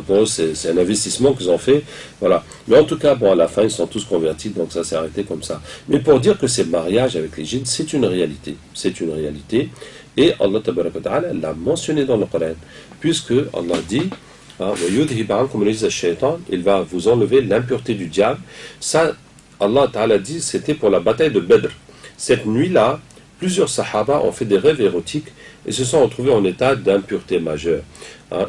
Pour eux, c'est un investissement qu'ils ont fait. Voilà. Mais en tout cas, bon, à la fin, ils sont tous convertis, donc ça s'est arrêté comme ça. Mais pour dire que ces mariages avec les djinns, c'est une réalité. C'est une réalité. Et Allah Tabaraka Ta'ala l'a mentionné dans le Coran, puisque Allah dit il va vous enlever l'impureté du diable. Ça, Allah Ta'ala dit, c'était pour la bataille de Badr. Cette nuit-là, plusieurs sahaba ont fait des rêves érotiques et se sont retrouvés en état d'impureté majeure.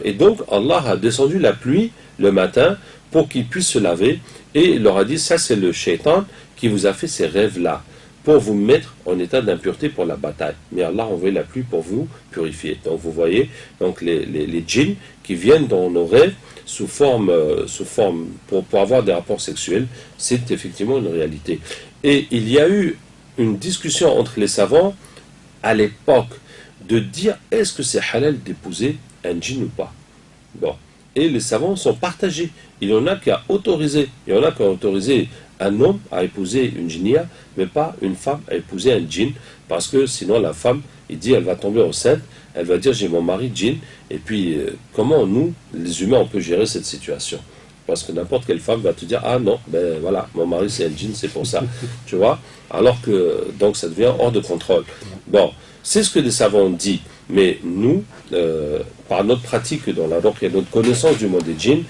Et donc, Allah a descendu la pluie le matin pour qu'ils puissent se laver, et il leur a dit, ça c'est le shaitan qui vous a fait ces rêves-là, pour vous mettre en état d'impureté pour la bataille. Mais Allah a envoyé la pluie pour vous purifier. Donc vous voyez, donc les djinns qui viennent dans nos rêves sous forme pour avoir des rapports sexuels, c'est effectivement une réalité. Et il y a eu une discussion entre les savants à l'époque de dire est-ce que c'est halal d'épouser un djinn ou pas. Bon. Et les savants sont partagés. Il y en a qui ont autorisé, un homme à épouser une djinnia, mais pas une femme à épouser un djinn, parce que sinon la femme, il dit, elle va tomber enceinte, elle va dire j'ai mon mari djinn, et puis comment nous, les humains, on peut gérer cette situation? Parce que n'importe quelle femme va te dire ah non, ben voilà, mon mari c'est un djinn, c'est pour ça, tu vois. Alors que donc ça devient hors de contrôle. Bon, c'est ce que les savants ont dit, mais nous, par notre pratique dans la ruqya, notre connaissance du monde des djinns,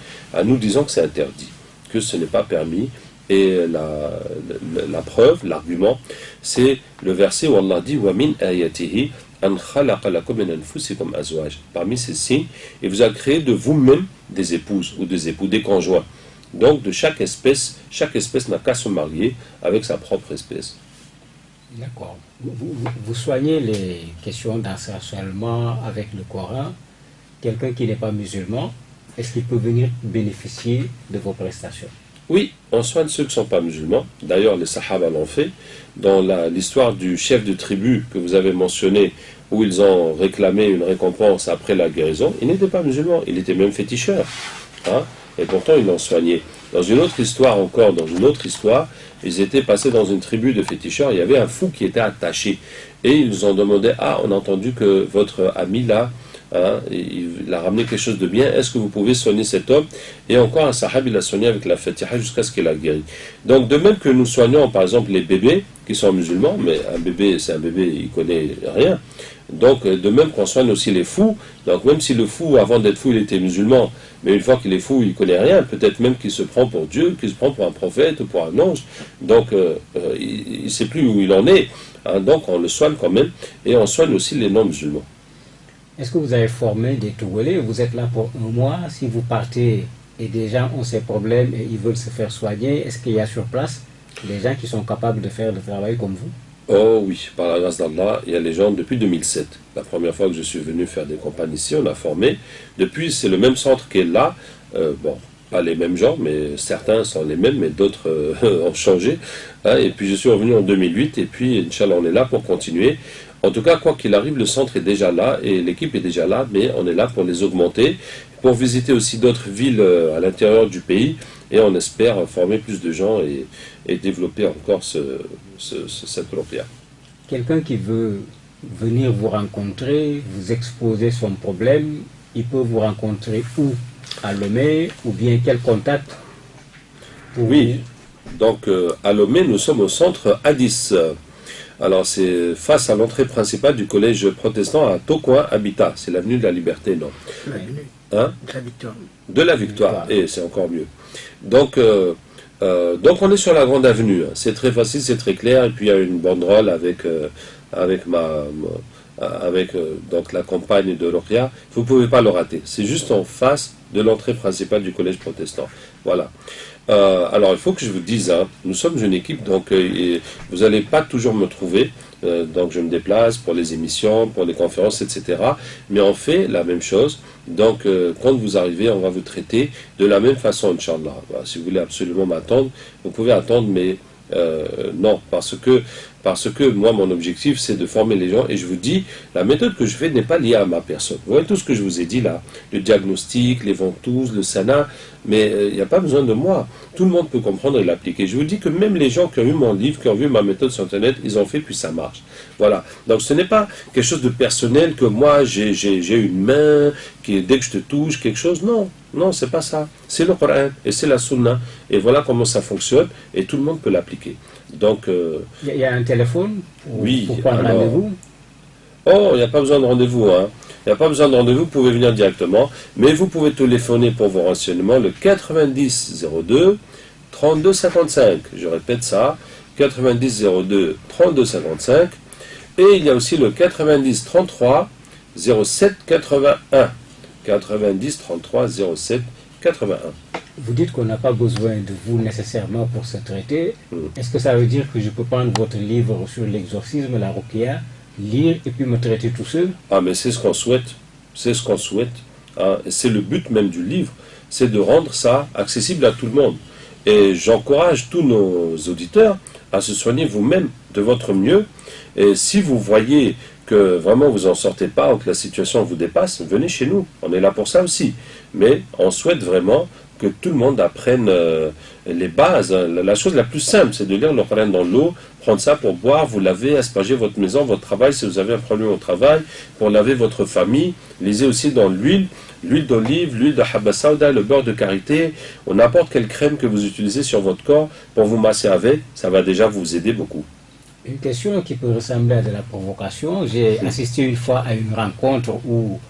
nous disons que c'est interdit, que ce n'est pas permis. Et la preuve, l'argument, c'est le verset où Allah dit wa min ayatihi an khalaqa lakum min anfusikum azwaj. Parmi ces signes, il vous a créé de vous-même des épouses ou des époux, des conjoints. Donc de chaque espèce n'a qu'à se marier avec sa propre espèce. D'accord. Vous soignez les questions d'ensorcellement avec le Coran. Quelqu'un qui n'est pas musulman, est-ce qu'il peut venir bénéficier de vos prestations? Oui, on soigne ceux qui ne sont pas musulmans. D'ailleurs, les Sahaba l'ont fait. Dans l'histoire du chef de tribu que vous avez mentionné, où ils ont réclamé une récompense après la guérison, il n'était pas musulman, il était même féticheur. Et pourtant, ils l'ont soigné. Dans une autre histoire, ils étaient passés dans une tribu de féticheurs, il y avait un fou qui était attaché. Et ils nous ont demandé, on a entendu que votre ami là hein, il a ramené quelque chose de bien, est-ce que vous pouvez soigner cet homme? Et encore un sahab, il a soigné avec la Fatiha jusqu'à ce qu'il a guéri. Donc de même que nous soignons par exemple les bébés qui sont musulmans, mais un bébé c'est un bébé, il connaît rien. Donc de même qu'on soigne aussi les fous, donc même si le fou avant d'être fou il était musulman, mais une fois qu'il est fou il connaît rien, peut-être même qu'il se prend pour Dieu, qu'il se prend pour un prophète ou pour un ange, donc il ne sait plus où il en est, hein, donc on le soigne quand même, et on soigne aussi les non-musulmans. Est-ce que vous avez formé des Togolais? Vous êtes là pour un mois. Si vous partez et des gens ont ces problèmes et ils veulent se faire soigner, est-ce qu'il y a sur place des gens qui sont capables de faire le travail comme vous? Oh oui, par la grâce d'Allah, il y a les gens depuis 2007. La première fois que je suis venu faire des campagnes ici, on a formé. Depuis, c'est le même centre qui est là. Bon, pas les mêmes gens, mais certains sont les mêmes, mais d'autres ont changé. Hein, et puis je suis revenu en 2008, et puis Inch'Allah, on est là pour continuer. En tout cas, quoi qu'il arrive, le centre est déjà là, et l'équipe est déjà là, mais on est là pour les augmenter, pour visiter aussi d'autres villes à l'intérieur du pays, et on espère former plus de gens et développer encore cette Olympia. Quelqu'un qui veut venir vous rencontrer, vous exposer son problème, il peut vous rencontrer où? À Lomé, ou bien quel contact pour Oui, donc à Lomé, nous sommes au centre Addis. Alors c'est face à l'entrée principale du collège protestant à Tocoin Habitat. C'est l'avenue de la Liberté, non? Hein? De la victoire. De la Victoire, et c'est encore mieux. Donc on est sur la grande avenue. C'est très facile, c'est très clair. Et puis il y a une banderole avec donc la campagne de l'Oria. Vous ne pouvez pas le rater. C'est juste en face de l'entrée principale du collège protestant. Voilà. Alors il faut que je vous dise, hein, nous sommes une équipe, donc vous n'allez pas toujours me trouver. Donc je me déplace pour les émissions, pour les conférences, etc. Mais on fait la même chose. Donc quand vous arrivez, on va vous traiter de la même façon, Inch'Allah. Voilà, si vous voulez absolument m'attendre, vous pouvez attendre, mais non, parce que moi, mon objectif, c'est de former les gens. Et je vous dis, la méthode que je fais n'est pas liée à ma personne. Vous voyez tout ce que je vous ai dit là, le diagnostic, les ventouses, le sana, mais il n'y a pas besoin de moi. Tout le monde peut comprendre et l'appliquer. Je vous dis que même les gens qui ont vu mon livre, qui ont vu ma méthode sur Internet, ils ont fait, puis ça marche. Voilà. Donc ce n'est pas quelque chose de personnel que moi, j'ai une main, qui dès que je te touche, quelque chose. Non, non, c'est pas ça. C'est le Coran et c'est la Sunna. Et voilà comment ça fonctionne et tout le monde peut l'appliquer. Donc, il y a un téléphone pour prendre alors, rendez-vous? Oh, il n'y a pas besoin de rendez-vous, hein. Il n'y a pas besoin de rendez-vous, vous pouvez venir directement. Mais vous pouvez téléphoner pour vos renseignements le 90 02 32 55. Je répète ça, 90 02 32 55. Et il y a aussi le 90 33 07 81. 90 33 07 81. Vous dites qu'on n'a pas besoin de vous nécessairement pour se traiter. Est-ce que ça veut dire que je peux prendre votre livre sur l'exorcisme, la ruqya, lire et puis me traiter tout seul? Ah, mais c'est ce qu'on souhaite. C'est ce qu'on souhaite. Hein. C'est le but même du livre. C'est de rendre ça accessible à tout le monde. Et j'encourage tous nos auditeurs à se soigner vous-même de votre mieux. Et si vous voyez que vraiment vous n'en sortez pas ou que la situation vous dépasse, venez chez nous. On est là pour ça aussi. Mais on souhaite vraiment que tout le monde apprenne les bases. La chose la plus simple, c'est de lire le Coran dans l'eau, prendre ça pour boire, vous laver, asperger votre maison, votre travail, si vous avez un problème au travail, pour laver votre famille. Lisez aussi dans l'huile d'olive, l'huile de habba sauda, le beurre de karité, ou n'importe quelle crème que vous utilisez sur votre corps pour vous masser avec, ça va déjà vous aider beaucoup. Une question qui peut ressembler à de la provocation. J'ai assisté une fois à une rencontre où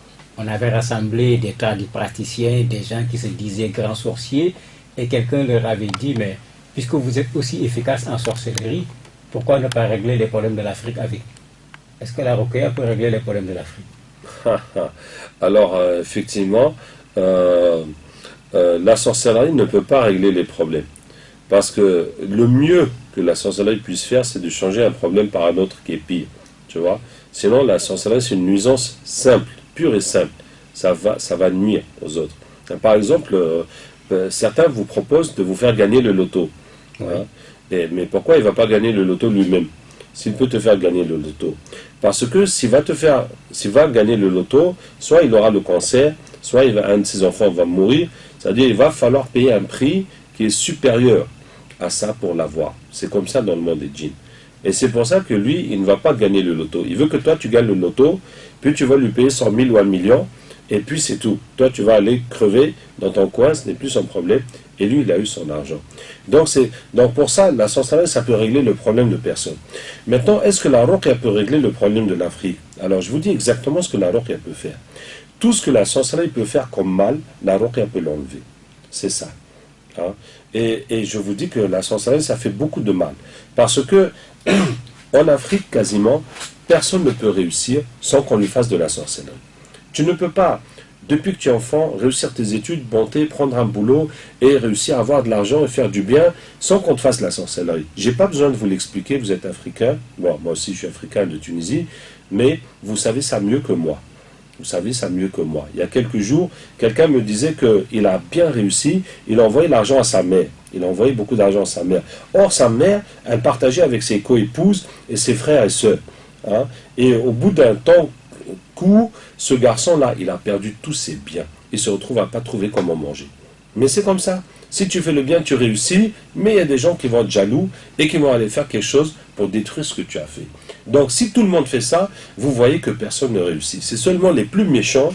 on avait rassemblé des tradipraticiens, des gens qui se disaient grands sorciers, et quelqu'un leur avait dit, mais puisque vous êtes aussi efficace en sorcellerie, pourquoi ne pas régler les problèmes de l'Afrique avec? Est-ce que la ruqya peut régler les problèmes de l'Afrique? Alors, effectivement, la sorcellerie ne peut pas régler les problèmes. Parce que le mieux que la sorcellerie puisse faire, c'est de changer un problème par un autre qui est pire. Tu vois? Sinon, la sorcellerie, c'est une nuisance simple, pure et simple. Ça va nuire aux autres. Par exemple, certains vous proposent de vous faire gagner le loto. Oui. Hein? Mais pourquoi il ne va pas gagner le loto lui-même? S'il peut te faire gagner le loto. Parce que s'il va gagner le loto, soit il aura le cancer, soit un de ses enfants va mourir. C'est-à-dire il va falloir payer un prix qui est supérieur à ça pour l'avoir. C'est comme ça dans le monde des djinns. Et c'est pour ça que lui, il ne va pas gagner le loto. Il veut que toi, tu gagnes le loto, puis tu vas lui payer 100 000 ou 1 million, et puis c'est tout. Toi, tu vas aller crever dans ton coin, ce n'est plus son problème, et lui, il a eu son argent. Donc pour ça, la sorcellerie, ça peut régler le problème de personne. Maintenant, est-ce que la ruqya peut régler le problème de l'Afrique? Alors, je vous dis exactement ce que la ruqya peut faire. Tout ce que la sorcellerie peut faire comme mal, la ruqya peut l'enlever. C'est ça. Hein? Et je vous dis que la sorcellerie, ça fait beaucoup de mal. Parce que, en Afrique, quasiment, personne ne peut réussir sans qu'on lui fasse de la sorcellerie. Tu ne peux pas, depuis que tu es enfant, réussir tes études, monter, prendre un boulot et réussir à avoir de l'argent et faire du bien sans qu'on te fasse la sorcellerie. Je n'ai pas besoin de vous l'expliquer, vous êtes africain. Bon, moi aussi je suis africain de Tunisie, mais vous savez ça mieux que moi. Vous savez ça mieux que moi. Il y a quelques jours, quelqu'un me disait qu'il a bien réussi, il a envoyé l'argent à sa mère. Il a envoyé beaucoup d'argent à sa mère. Or, sa mère, elle partageait avec ses co-épouses et ses frères et sœurs. Hein? Et au bout d'un temps court, ce garçon-là, il a perdu tous ses biens. Il se retrouve à ne pas trouver comment manger. Mais c'est comme ça. Si tu fais le bien, tu réussis, mais il y a des gens qui vont être jaloux et qui vont aller faire quelque chose pour détruire ce que tu as fait. Donc, si tout le monde fait ça, vous voyez que personne ne réussit. C'est seulement les plus méchants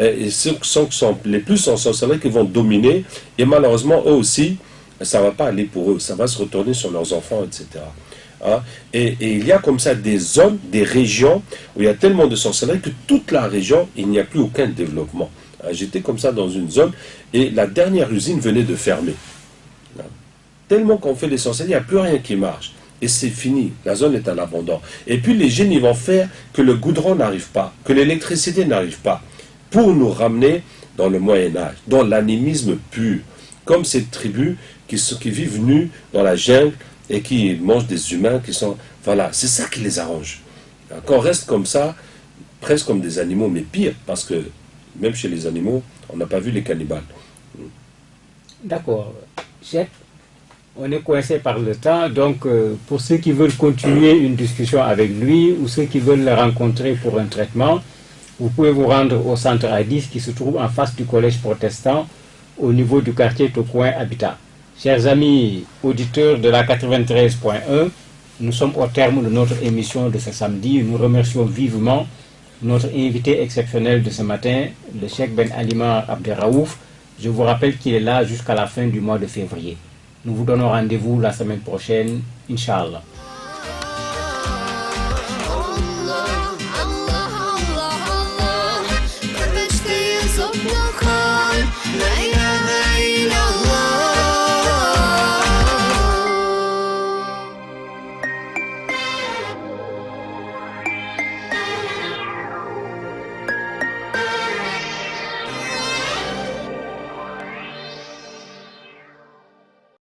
et ceux qui sont les plus en sorcellerie qui vont dominer. Et malheureusement, eux aussi, ça ne va pas aller pour eux. Ça va se retourner sur leurs enfants, etc. Hein? Et il y a comme ça des zones, des régions où il y a tellement de sorcellerie que toute la région, il n'y a plus aucun développement. J'étais comme ça dans une zone et la dernière usine venait de fermer. Tellement qu'on fait des sorcelleries, il n'y a plus rien qui marche. Et c'est fini, la zone est à l'abandon. Et puis les jeunes, ils vont faire que le goudron n'arrive pas, que l'électricité n'arrive pas, pour nous ramener dans le Moyen-Âge, dans l'animisme pur. Comme ces tribus qui vivent nus dans la jungle et qui mangent des humains qui sont... Voilà, c'est ça qui les arrange. Quand on reste comme ça, presque comme des animaux, mais pire, parce que même chez les animaux, on n'a pas vu les cannibales. D'accord. Chef, on est coincé par le temps, donc pour ceux qui veulent continuer une discussion avec lui ou ceux qui veulent le rencontrer pour un traitement, vous pouvez vous rendre au centre Addis qui se trouve en face du collège protestant au niveau du quartier Tocoin Habitat. Chers amis auditeurs de la 93.1, nous sommes au terme de notre émission de ce samedi. Nous remercions vivement notre invité exceptionnel de ce matin, le Cheikh Ben Alima Abderraouf. Je vous rappelle qu'il est là jusqu'à la fin du mois de février. Nous vous donnons rendez-vous la semaine prochaine, Inch'Allah.